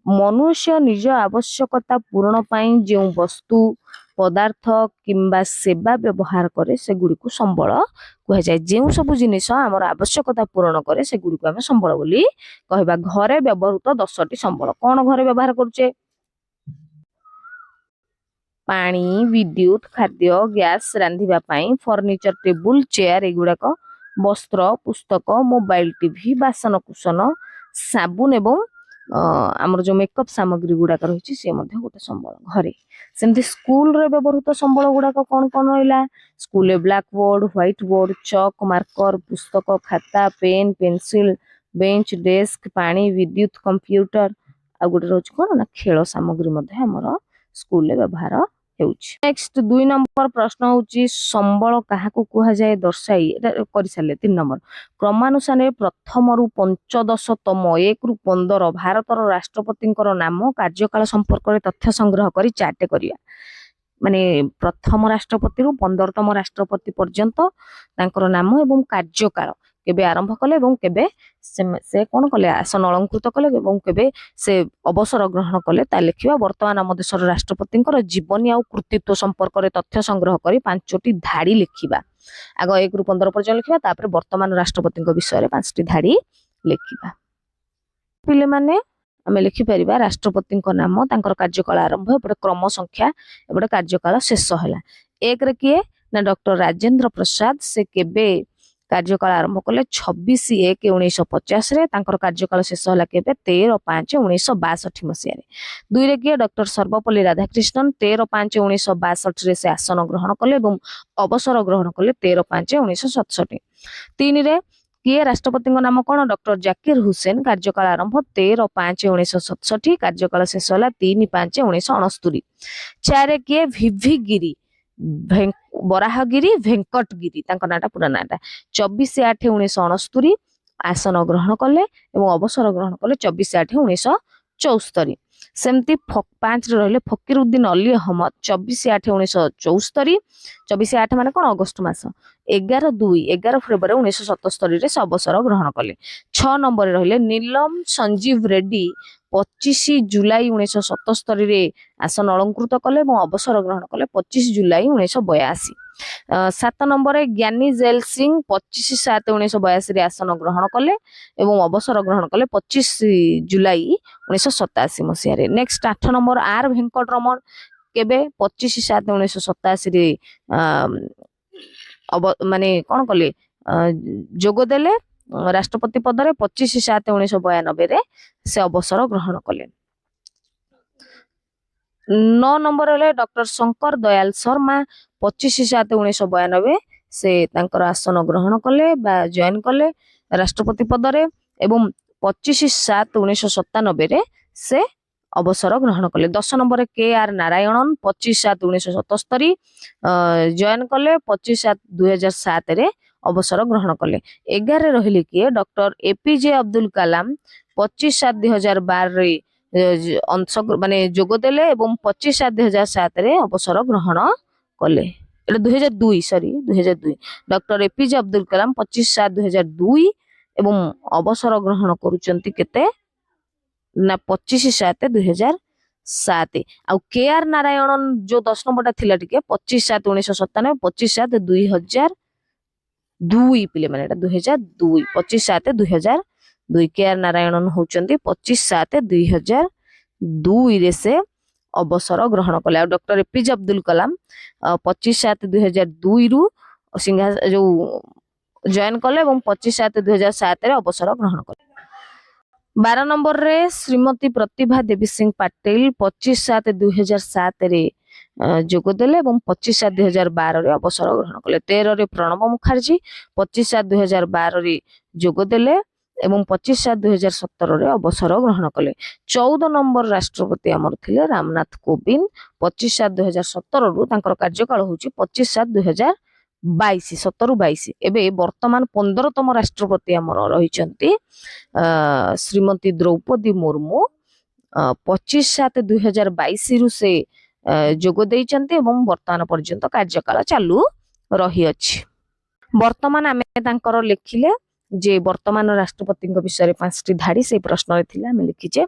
[SPEAKER 1] मनुष्य निज आवश्यकता पूर्ण पाई जे वस्तु पदार्थ किंबा सेवा व्यवहार करे से गुड़िक संबल कुहा जाए जे सब जिनिस हमर आवश्यकता पूर्ण करे से गुड़िक हम संबल बोली कहबा घरे व्यवहृत 10टी संबल कोन घरे व्यवहार करछे पानी विद्युत खाद्य गैस रांधिबा पाई फर्निचर टेबुल चेयर एगुड़ाक वस्त्र पुस्तक मोबाइल टीवी बासन कुसन साबुन एवं आमर जो मेकअप सामग्री गुड़ाक रही से गोटे संबल घरे सेमती स्कूल रे व्यवहृत संबल गुड़ाक कौन कौन रहा school blackboard whiteboard chalk marker पुस्तक खाता पेन पेंसिल बेंच डेस्क पानी विद्युत कंप्यूटर आ गोटे रोज कौन ना खेल सामग्री आमर स्कूल रे व्यवहार नेक्स्ट 2 नंबर प्रश्न होची संबल काहाकू कुहा जाए दर्शाई एटा करि साले 3 नंबर क्रमानुसारे प्रथम रु 15 तम 1 रु 15 भारतर राष्ट्रपतिଙ୍କର नाम कार्यकाल संपर्क रे तथ्य संग्रह करी चार्ट करिया माने प्रथम राष्ट्रपति रु 15तम राष्ट्रपति पर्यंत तांकर नाम एवं कार्यकाल केबे आरंभ कले एवं केबे से कोन कले आसन अलंकृत कले एवं केबे से अवसर ग्रहण कले ता लिखिबा वर्तमान आम देशर राष्ट्रपतिଙ୍କର जीवनी आ कृतित्व संपर्क रे तथ्य संग्रह करी 5टी धाड़ी लिखिबा आग 1 रु 15 पर्यंत लिखिबा तापर वर्तमान राष्ट्रपतिଙ୍କ विषय रे 5टी धाड़ी लिखिबा पिले माने आमे लिखि परिबा राष्ट्रपतिଙ୍କ नाम तांकर कार्यकाल आरंभ एपटे क्रम संख्या एपटे कार्यकाल शेष होला 1 रे किए ना डॉक्टर राजेंद्र प्रसाद से केबे कार्यकाल आरंभ कले 26/1/1950 रे तांकर कार्यकाल शेष होला केबे 13/5/1962 मसिया रे 2 रे किए डॉक्टर सर्वपल्ली राधाकृष्णन 13/5/1962 रे से आसन ग्रहण कले एवं अवसर ग्रहण कले 13/5/1967 3 रे किए राष्ट्रपति नाम कौन डॉक्टर जाकिर हुसैन कार्यकाल आरंभ 13/5/1967 कार्यकाल शेष होला 3/5/1969 4 किए भिभि गिरी बराहगिरी वेंकटगिरी तांका नाटा पूरा नाटा 24/8/1969 आसन ग्रहण कले एवं अवसर ग्रहण कले 24/8/1974 सेमती 5 रे रहले फकीरुद्दीन अली अहमद 24/8/1974 24/8 माने कोन अगस्त मास 11 फेब्रुआरी 1977 रे अवसर ग्रहण कले 6 नंबर रे रहले नीलम संजीव रेड्डी 25 जुलाई 1977 रे आसन अलंकृत कले एवं अवसर ग्रहण कले 25 जुलाई 1982 7 नंबर रे ज्ञानी जेल सिंह 25/7/1982 रे आसन ग्रहण कले एवं अवसर ग्रहण कले 25 जुलाई 1987 मसिया रे next 8 number R Venkat Raman केबे 25/7/1987 रे माने कोन कले जोग देले राष्ट्रपति पद रे 25/7/1992 रे से अवसर ग्रहण कले 9 नंबर रे डॉक्टर शंकर दयाल शर्मा 25/7/1992 से तांकर आसन ग्रहण कले बा जॉइन कले राष्ट्रपति पद रे एवं 25/7/1997 रे से अवसर ग्रहण कले 10 नंबर रे के आर नारायणन 25/7/1977 जॉइन कले 25/7/2007 रे अवसर ग्रहण कले 11 रहिले किए डॉक्टर एपीजे अब्दुल कलाम 25/7/2012 रे अंश माने जोग देले एवं 25/7/2007 रे अवसर ग्रहण कले एटा 2002 डॉक्टर एपीजे अब्दुल कलाम 25/7/2002 एवं अवसर ग्रहण करूचंती केते ना 25/7/2007 आ के आर नारायणन जो 10 नंबरटा थिला टिके 25/7/1997 25/7/2002 पिले माने एटा 2002 25/7/2002 के आर नारायणन होचंती 25/7/2002 रे से अवसर ग्रहण कले आ डॉक्टर एपीजे अब्दुल कलाम 25/7/2002 रु सिंहा जो जॉइन कले एवं 25/7/2007 रे अवसर ग्रहण कले 12 नंबर रे श्रीमती प्रतिभा देवी सिंह पाटिल 25/7/2007 रे जोग देले एवं 25/7/2012 रे अवसर ग्रहण कले 13 रे प्रणब मुखर्जी 25/7/2012 रे जोग देले एवं 25/7/2017 रे अवसर ग्रहण कले 14 नंबर राष्ट्रपति अमर थिले रामनाथ कोविंद 25/7/2017 रु तांकर कार्यकाल होची 25/7/2022 17/22 एबे वर्तमान 15तम राष्ट्रपति अमर रहिचंती श्रीमती द्रौपदी मुर्मू 25/7/2022 रु से जोग देइचंती एवं वर्तमान पर्यंत कार्यकाल चालू रही अछि वर्तमान आमे तांकर लिखिले जे वर्तमान राष्ट्रपति विषय 5टी धाड़ी से प्रश्न थिला आमे लिखिचे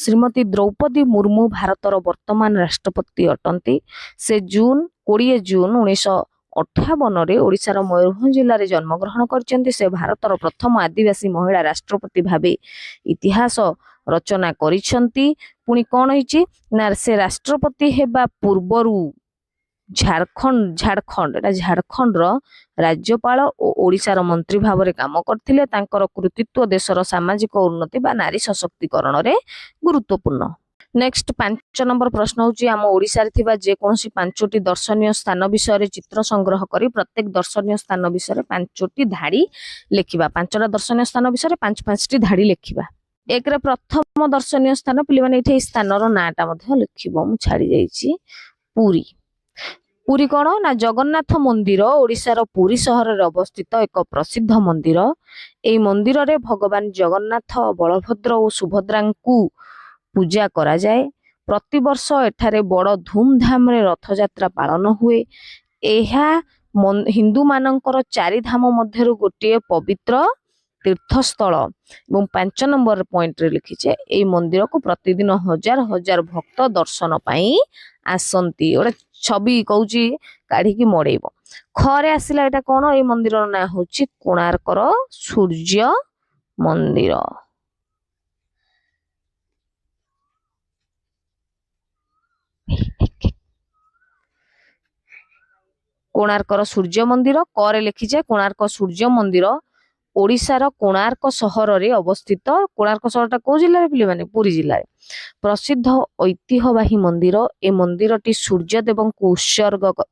[SPEAKER 1] श्रीमती द्रौपदी मुर्मू भारतर वर्तमान राष्ट्रपति अटंती से 20 जून 1958 रे ओडिशार मयूरभंज जिल्ला रे जन्म ग्रहण करचंती से भारतर प्रथम आदिवासी महिला राष्ट्रपति भाबे इतिहास रचना करिसंती पुनी कोन हिची ना से राष्ट्रपति हेबा पूर्वरु झारखंड एटा झारखंड रो राज्यपाल और ओडिशार मंत्री भाव रे काम करथिले तांकर कृतित्व देशर सामाजिक उन्नति बा नारी सशक्तिकरण रे गुरुत्वपूर्ण नेक्स्ट 5 नंबर प्रश्न होची आम ओडिसा रे थिबा जे कोनसी 5टी दर्शनीय स्थान विषय रे चित्र संग्रह करी प्रत्येक दर्शनीय स्थान विषय रे 5टी धाड़ी लिखिबा 5टा दर्शनीय स्थान विषय रे 5-5टी धाड़ी लिखिबा एक रे प्रथम दर्शनीय स्थान पिले माने एठे स्थान रो नाटा मध्ये लिखिबो मु छाडी जाईची पुरी ପୁରୀ କଣ ନା ଜଗନ୍ନାଥ ମନ୍ଦିର ଓଡ଼ିଶାର ପୁରୀ ସହରରେ ଅବସ୍ଥିତ ଏକ ପ୍ରସିଦ୍ଧ ମନ୍ଦିର। ଏହି ମନ୍ଦିରରେ ଭଗବାନ ଜଗନ୍ନାଥ ବଳଭଦ୍ର ଓ ସୁଭଦ୍ରାଙ୍କୁ ପୂଜା କରାଯାଏ। ପ୍ରତିବର୍ଷ ଏଠାରେ ବଡ଼ ଧୁମଧାମରେ ରଥଯାତ୍ରା ପାଳନ ହୁଏ। ଏହା ହିନ୍ଦୁମାନଙ୍କର ଚାରିଧାମ ମଧ୍ୟରୁ ଗୋଟିଏ ପବିତ୍ର ତୀର୍ଥସ୍ଥଳ। ଏବଂ 5 ନମ୍ବର ପଏଣ୍ଟରେ ଲେଖିଛେ ଏହି ମନ୍ଦିରକୁ ପ୍ରତିଦିନ ହଜାର ହଜାର ଭକ୍ତ ଦର୍ଶନ ପାଇଁ ଆସନ୍ତି। ଗୋଟେ ଛବି କହୁଛି କାଢିକି ମଡେଇବ। ଖରେ ଆସିଲା ଏଇଟା କଣ? ଏଇ ମନ୍ଦିରର ନାଁ ହଉଛି କୋଣାର୍କର ସୂର୍ଯ୍ୟ ମନ୍ଦିର। କୋଣାର୍କର ସୂର୍ଯ୍ୟ ମନ୍ଦିର। କରେ ଲେଖିଛେ କୋଣାର୍କ ସୂର୍ଯ୍ୟ ମନ୍ଦିର ଓଡ଼ିଶାର କୋଣାର୍କ ସହରରେ ଅବସ୍ଥିତ। କୋଣାର୍କ ସହରଟା କୋଉ ଜିଲ୍ଲାରେ ପିଲେମାନେ? ପୁରୀ ଜିଲ୍ଲାରେ। ପ୍ରସିଦ୍ଧ ଐତିହ୍ୟବାହୀ ମନ୍ଦିର। ଏ ମନ୍ଦିରଟି ସୂର୍ଯ୍ୟଦେବଙ୍କୁ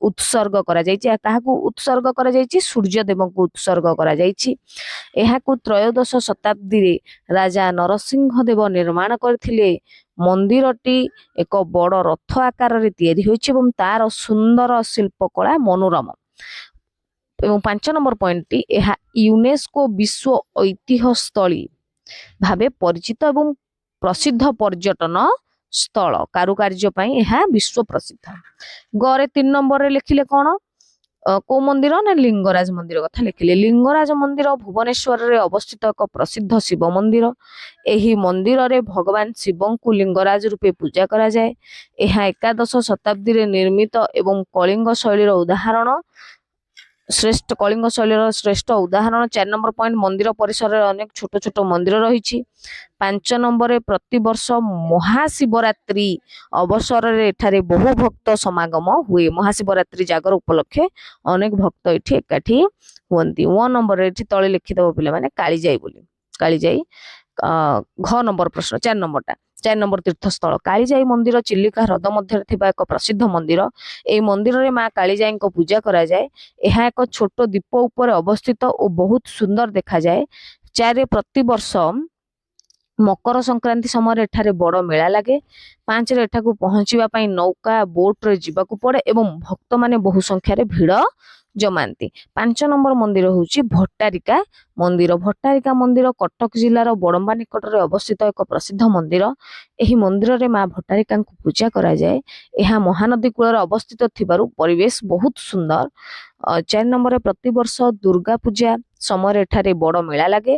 [SPEAKER 1] ଉତ୍ସର୍ଗ କରାଯାଇଛି। କାହାକୁ ଉତ୍ସର୍ଗ କରାଯାଇଛି? ସୂର୍ଯ୍ୟଦେବଙ୍କୁ ଉତ୍ସର୍ଗ କରାଯାଇଛି। ଏହାକୁ ତ୍ରୟୋଦଶ ଶତାବ୍ଦୀରେ ରାଜା ନରସିଂହ ଦେବ ନିର୍ମାଣ କରିଥିଲେ। ମନ୍ଦିରଟି ଏକ ବଡ଼ ରଥ ଆକାରରେ ତିଆରି ହୋଇଛି ଏବଂ ତାର ସୁନ୍ଦର ଶିଳ୍ପକଳା ମନୋରମ। ଏବଂ 5 ନମ୍ବର ପଏଣ୍ଟଟି ଏହା ୟୁନେସ୍କୋ ବିଶ୍ୱ ଐତିହ୍ୟସ୍ଥଳୀ ଭାବେ ପରିଚିତ ଏବଂ ପ୍ରସିଦ୍ଧ ପର୍ଯ୍ୟଟନ ସ୍ଥଳ। କାରୁକାର୍ଯ୍ୟ ପାଇଁ ଏହା ବିଶ୍ୱ ପ୍ରସିଦ୍ଧ। ଗରେ 3 ନମ୍ବରରେ ଲେଖିଲେ କଣ? କୋଉ ମନ୍ଦିର? ନା ଲିଙ୍ଗରାଜ ମନ୍ଦିର କଥା ଲେଖିଲେ। ଲିଙ୍ଗରାଜ ମନ୍ଦିର ଭୁବନେଶ୍ୱରରେ ଅବସ୍ଥିତ ଏକ ପ୍ରସିଦ୍ଧ ଶିବ ମନ୍ଦିର। ଏହି ମନ୍ଦିରରେ ଭଗବାନ ଶିବଙ୍କୁ ଲିଙ୍ଗରାଜ ରୂପେ ପୂଜା କରାଯାଏ। ଏହା ଏକାଦଶ ଶତାବ୍ଦୀରେ ନିର୍ମିତ ଏବଂ କଳିଙ୍ଗ ଶୈଳୀର ଉଦାହରଣ। କଳିଙ୍ଗ ଶୈଳୀର ଶ୍ରେଷ୍ଠ ଉଦାହରଣ। 4 ନମ୍ବର ପଏଣ୍ଟ ମନ୍ଦିର ପରିସରରେ ଅନେକ ଛୋଟ ଛୋଟ ମନ୍ଦିର ରହିଛି। 5 ନମ୍ବରରେ ପ୍ରତିବର୍ଷ ମହାଶିବରାତ୍ରି ଅବସରରେ ଏଠାରେ ବହୁ ଭକ୍ତ ସମାଗମ ହୁଏ। ମହାଶିବରାତ୍ରି ଜାଗର ଉପଲକ୍ଷେ ଅନେକ ଭକ୍ତ ଏଠି ଏକାଠି ହୁଅନ୍ତି। 1 ନମ୍ବରରେ ଏଠି ତଳେ ଲେଖିଦେବ ପିଲାମାନେ କାଳିଜାଇ ବୋଲି। କାଳିଜାଇ। ଘ ନମ୍ବର ପ୍ରଶ୍ନ 4 ନମ୍ବରଟା। 4 ନମ୍ବର ତୀର୍ଥସ୍ଥଳ କାଳିଜାଇ ମନ୍ଦିର ଚିଲିକା ହ୍ରଦ ମଧ୍ୟରେ ଥିବା ଏକ ପ୍ରସିଦ୍ଧ ମନ୍ଦିର। ଏହି ମନ୍ଦିରରେ ମା କାଳିଜାଇଙ୍କ ପୂଜା କରାଯାଏ। ଏହା ଏକ ଛୋଟ ଦ୍ୱୀପ ଉପରେ ଅବସ୍ଥିତ ଓ ବହୁତ ସୁନ୍ଦର ଦେଖାଯାଏ। 4 ପ୍ରତିବର୍ଷ ମକର ସଂକ୍ରାନ୍ତି ସମୟରେ ଏଠାରେ ବଡ଼ ମେଳା ଲାଗେ। 5ରେ ଏଠାକୁ ପହଞ୍ଚିବା ପାଇଁ ନୌକା ବୋଟରେ ଯିବାକୁ ପଡ଼େ ଏବଂ ଭକ୍ତମାନେ ବହୁ ସଂଖ୍ୟାରେ ଭିଡ଼ ଜମାନ୍ତି। 5 ନମ୍ବର ମନ୍ଦିର ହେଉଛି ଭଟ୍ଟାରିକା ମନ୍ଦିର। ଭଟ୍ଟାରିକା ମନ୍ଦିର କଟକ ଜିଲ୍ଲାର ବଡମ୍ବା ନିକଟରେ ଅବସ୍ଥିତ ଏକ ପ୍ରସିଦ୍ଧ ମନ୍ଦିର। ଏହି ମନ୍ଦିରରେ ମା ଭଟ୍ଟାରିକାଙ୍କୁ ପୂଜା କରାଯାଏ। ଏହା ମହାନଦୀ କୂଳରେ ଅବସ୍ଥିତ ଥିବାରୁ ପରିବେଶ ବହୁତ ସୁନ୍ଦର। 4 ନମ୍ବରରେ ପ୍ରତିବର୍ଷ ଦୁର୍ଗା ପୂଜା ସମୟରେ ଏଠାରେ ବଡ଼ ମେଳା ଲାଗେ।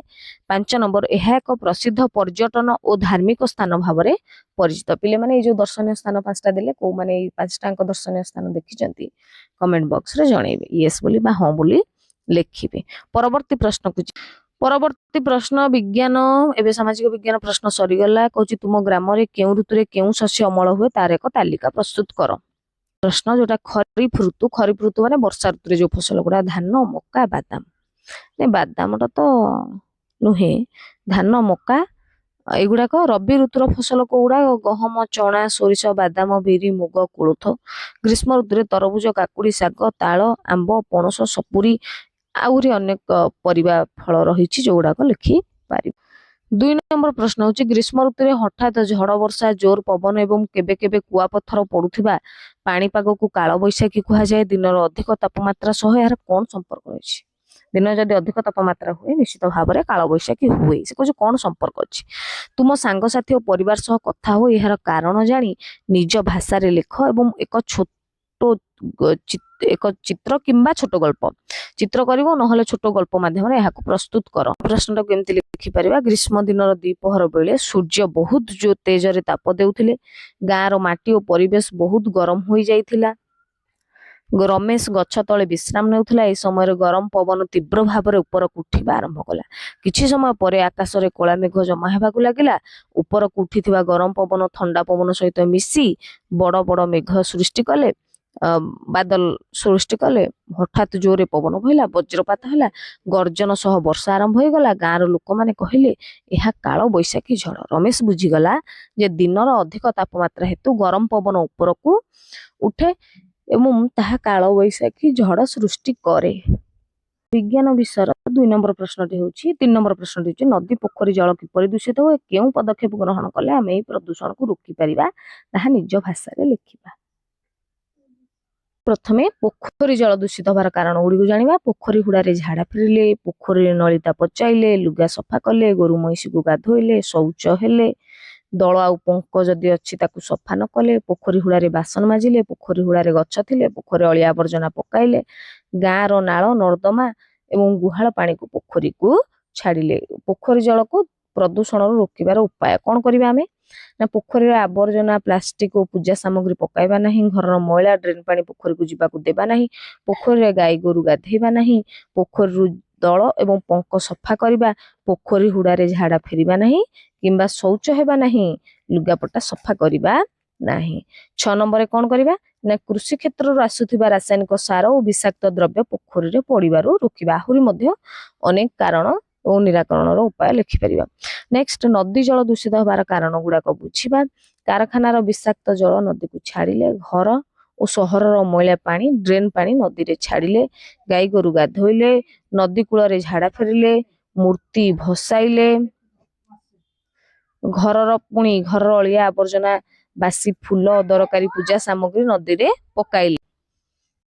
[SPEAKER 1] 5 ନମ୍ବର ଏହା ଏକ ପ୍ରସିଦ୍ଧ ପର୍ଯ୍ୟଟନ ଓ ଧାର୍ମିକ ସ୍ଥାନ ଭାବରେ ପରିଚିତ। ପିଲାମାନେ ଏଇ ଯୋଉ ଦର୍ଶନୀୟ ସ୍ଥାନ 5ଟା ଦେଲେ କୋଉମାନେ ଏଇ 5ଟାଙ୍କ ଦର୍ଶନୀୟ ସ୍ଥାନ ଦେଖିଛନ୍ତି କମେଣ୍ଟ ବକ୍ସରେ ଜଣେଇବେ। ୟେସ୍ ବୋଲି ବା ହଁ ବୋଲି ଲେଖିବେ। ପରବର୍ତ୍ତୀ ପ୍ରଶ୍ନକୁ ପରବର୍ତ୍ତୀ ପ୍ରଶ୍ନ ବିଜ୍ଞାନ। ଏବେ ସାମାଜିକ ବିଜ୍ଞାନ ପ୍ରଶ୍ନ ସରିଗଲା। କହୁଛି ତୁମ ଗ୍ରାମରେ କେଉଁ ଋତୁରେ କେଉଁ ଶସ୍ୟ ଅମଳ ହୁଏ ତାର ଏକ ତାଲିକା ପ୍ରସ୍ତୁତ କର। ପ୍ରଶ୍ନ ଯୋଉଟା ଖରିଫ ଋତୁ। ଖରିଫ ଋତୁ ମାନେ ବର୍ଷା ଋତୁରେ ଯୋଉ ଫସଲ ଗୁଡା ଧାନ, ମକା, ବାଦାମ। ବାଦାମଟା ତ ନୁହେଁ, ଧାନ, ମକା ଏଗୁଡାକ। ରବି ଋତୁର ଫସଲ କୋଉଗୁଡା? ଗହମ, ଚଣା, ସୋରିଷ, ବାଦାମ, ବିରି, ମୁଗ, କୋଳଥ। ଗ୍ରୀଷ୍ମ ଋତୁରେ ତରଭୁଜ, କାକୁଡି, ଶାଗ, ତାଳ, ଆମ୍ବ, ପଣସ, ସପୁରୀ ଆହୁରି ଅନେକ ପରିବା ଫଳ ରହିଛି ଯୋଉଗୁଡାକ ଲେଖିପାରିବ। 2 ନମ୍ବର ପ୍ରଶ୍ନ ହଉଛି ଗ୍ରୀଷ୍ମ ଋତୁରେ ହଠାତ୍ ଝଡ ବର୍ଷା, ଜୋର ପବନ ଏବଂ କେବେ କେବେ କୁଆପଥର ପଡୁଥିବା ପାଣିପାଗକୁ କାଳବୈଶାଖୀ କୁହାଯାଏ। ଦିନର ଅଧିକ ତାପମାତ୍ରା ସହ ଏହାର କଣ ସମ୍ପର୍କ ଅଛି? ଦିନ ଯଦି ଅଧିକ ତାପମାତ୍ରା ହୁଏ ନିଶ୍ଚିତ ଭାବରେ କାଳବୈଶାଖୀ ହୁଏ। ସେ କହୁଛି କଣ ସମ୍ପର୍କ ଅଛି? ତୁମ ସାଙ୍ଗସାଥୀ ଓ ପରିବାର ସହ କଥା ହୁଅ। ଏହାର କାରଣ ଜାଣି ନିଜ ଭାଷାରେ ଲେଖ ଏବଂ ଏକ ଚିତ୍ର କିମ୍ବା ଛୋଟ ଗଳ୍ପ ଚିତ୍ର କରିବ, ନହେଲେ ଛୋଟ ଗଳ୍ପ ମାଧ୍ୟମରେ ଏହାକୁ ପ୍ରସ୍ତୁତ କର। ପ୍ରଶ୍ନଟାକୁ କେମିତି ଲେଖିପାରିବା? ଗ୍ରୀଷ୍ମ ଦିନର ଦ୍ୱିପହର ବେଳେ ସୂର୍ଯ୍ୟ ବହୁତ ତେଜରେ ତାପ ଦେଉଥିଲେ। ଗାଁର ମାଟି ଓ ପରିବେଶ ବହୁତ ଗରମ ହୋଇଯାଇଥିଲା। ରମେଶ ଗଛ ତଳେ ବିଶ୍ରାମ ନେଉଥିଲା। ଏହି ସମୟରେ ଗରମ ପବନ ତୀବ୍ର ଭାବରେ ଉପରକୁ ଉଠିବା ଆରମ୍ଭ କଲା। କିଛି ସମୟ ପରେ ଆକାଶରେ କଳା ମେଘ ଜମା ହେବାକୁ ଲାଗିଲା। ଉପରକୁ ଉଠିଥିବା ଗରମ ପବନ ଥଣ୍ଡା ପବନ ସହିତ ମିଶି ବଡ଼ ବଡ଼ ମେଘ ସୃଷ୍ଟି କଲେ, ବାଦଲ ସୃଷ୍ଟି କଲେ। ହଠାତ୍ ଜୋରରେ ପବନ ବହିଲା, ବଜ୍ରପାତ ହେଲା, ଗର୍ଜନ ସହ ବର୍ଷା ଆରମ୍ଭ ହୋଇଗଲା। ଗାଁର ଲୋକମାନେ କହିଲେ ଏହା କାଳ ବୈଶାଖୀ ଝଡ଼। ରମେଶ ବୁଝିଗଲା ଯେ ଦିନର ଅଧିକ ତାପମାତ୍ରା ହେତୁ ଗରମ ପବନ ଉପରକୁ ଉଠେ ଏବଂ ତାହା କାଳ ବୈଶାଖୀ ଝଡ଼ ସୃଷ୍ଟି କରେ। ବିଜ୍ଞାନ ବିଷୟର 2 ନମ୍ବର ପ୍ରଶ୍ନଟି ହେଉଛି 3 ନମ୍ବର ପ୍ରଶ୍ନଟି ହେଉଛି ନଦୀ ପୋଖରୀ ଜଳ କିପରି ଦୂଷିତ ହୁଏ? କେଉଁ ପଦକ୍ଷେପ ଗ୍ରହଣ କଲେ ଆମେ ଏହି ପ୍ରଦୂଷଣକୁ ରୋକିପାରିବା? ତାହା ନିଜ ଭାଷାରେ ଲେଖିବା। प्रथमे पोखरी जल दूषित हबार कारण गुड़ी जाना। पोखरी हुड़ारे झाड़ा फिरिले, पोखरी नलिता पचाइले, लुगा सफा कले, गोरु महिषी को गाधोइले, शौच हेले, दल आउ पंक जदि अच्छी ताकू सफा न कले, पोखरी हुड़ारे बासन माजिले, पोखरी हुड़ारे गछ थिले, पोखरी अलिया आवर्जना पकाइले, गाँर नाल नर्दमा एवं गुहाल पानी को पोखरी को छाड़िले। पोखरी जल को प्रदूषण रोकबार उपाय कौन करिबा आमे ना पोखरी आवर्जना प्लास्टिक और पूजा सामग्री पकाइबा नहीं, घर मैला ड्रेन पानी पोखरी को जीवाकू देबा नहीं, पोखरी गाई गोरु गाधेबा नहीं, पोखरी दल एवं पंक सफा करबा, पोखरी हुड़ारे झाड़ा फेरिबा नहीं किंबा शौच हेबा नहीं, लुगापटा सफा करबा नहीं। 6 नंबर कौन करबा ना कृषि क्षेत्र आसुथिबा रासायनिक सार और विषाक्त द्रव्य पोखरी रे पड़िबारु रोकिबा। आहुरी मध्य अनेक कारण और निराकरण उपाय लिखिपर। नेक्स्ट नदी जल दूषित हबार कारण गुड़ाक बुझा। कारखानार विषाक्त जल नदी को छाड़िले, घर और सहर मैला पानी ड्रेन पानी नदी रे छाड़िले, गाई गोरु गाधोइले, नदी कूल झाड़ा फेरिले, मूर्ति भसाइले, घर पुणी घर अलिया आवर्जना बासी फूल दरकारी पूजा सामग्री नदी रे पकाइले,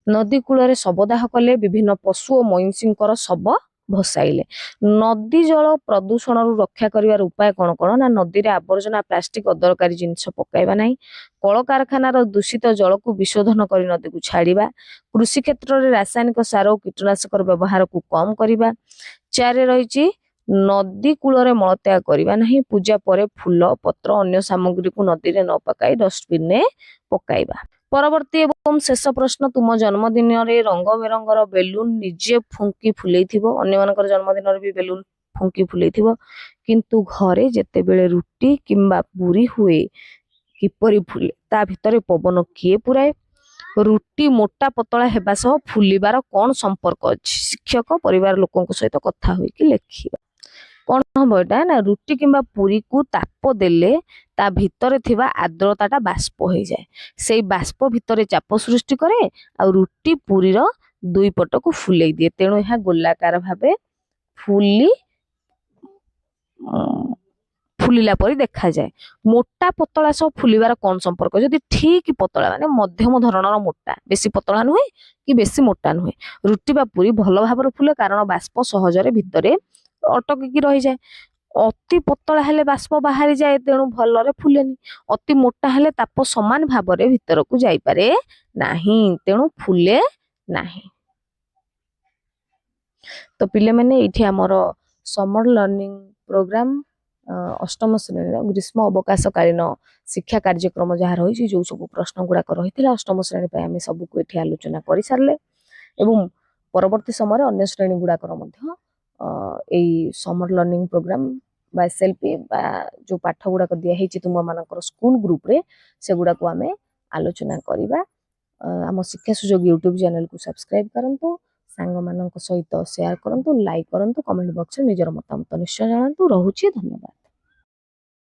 [SPEAKER 1] नदी कूल शवदाह कले, विभिन्न पशु और मईंषींकर शव भसाइले। नदी जल प्रदूषण रक्षा करिवार उपाय कौन कौन ना नदी रे आवर्जना प्लास्टिक अदरकारी जिनिस पकाइबा नहीं, कल कारखानार दूषित जल को विशोधन करी नदी को छाड़िबा, कृषि क्षेत्र में रासायनिक सार और कीटनाशक व्यवहार को कम करिबा। 4 रही नदी कूल मलत्याग करबा नहीं, पूजा परे फूल पत्र अन्य सामग्री को नदी रे न पकाई डस्टबिन ने पकाइबा। परवर्ती एवं शेष प्रश्न, तुम जन्मदिन रे रंग बेरंगर बेलून निजे फुंकी फुलेइथिबो, अन्य मानकर जन्मदिन रे भी बेलून फुंकी फुलेइथिबो, किंतु घरे जेते बेले रुटी किंबा पूरी हुए किपरि फुले ता भितरे पवन किए पुराए, रुटी मोटा पतला हेबा सह फुलिबार कौन संपर्क अछि, शिक्षक परिवार लोकों सहित कथा होई कि लेखिबा। कौन हम एटा ना रुटी किंबा पूरी को ताप देले ता भितरे थिबा आर्द्रताटा बाष्प हो जाए, से बाष्प भितरे चाप सृष्टि करे आ रुटी पूरी रो दुई पट को फुले दिए, तेणु यह गोलाकार भाबे फुली फुलिला परी देखा जाए। मोटा पतला सब फुलिबार कौन संपर्क, जदि ठीक पतला माने मध्यम धरणर मोटा, बेसी पतला नुहे कि बेसी मोटा नुहे, रुटी बा पूरी भल भाबर फुले कारण बाष्प सहजरे भितरे अटकी रही जाए। अति पतला हेले बाष्प बाहरी जाए, तेणु भलरे फुलेनी। अति मोटा हेले ताप समान भाबरे भितर को जाई पारे नाही, तेणु फुले नाही। तो पिले मैंने एठी हमर समर लर्निंग प्रोग्राम अष्टम श्रेणी ग्रीष्म अवकाशकालीन शिक्षा कार्यक्रम जहाँ रही जो सब प्रश्न गुड़ाक रही अष्टम श्रेणी आम सबको ये आलोचना कर सारे एवं परवर्ती समय अन्य श्रेणी गुड़ाकर समर लर्निंग प्रोग्राम बा एसएलपी बा जो पाठ गुड़ाक दिखाई तुम मानकर स्कूल ग्रुप रे से गुड़ाक आम आलोचना करवा। आम शिक्षा सुजोग यूट्यूब चैनल को सब्सक्राइब करंतु, सांग मानक सहित शेयर करंतु, लाइक करंतु, कमेंट बॉक्स में निजर मतामत निश्चय जणांतु। रहुछि, धन्यवाद।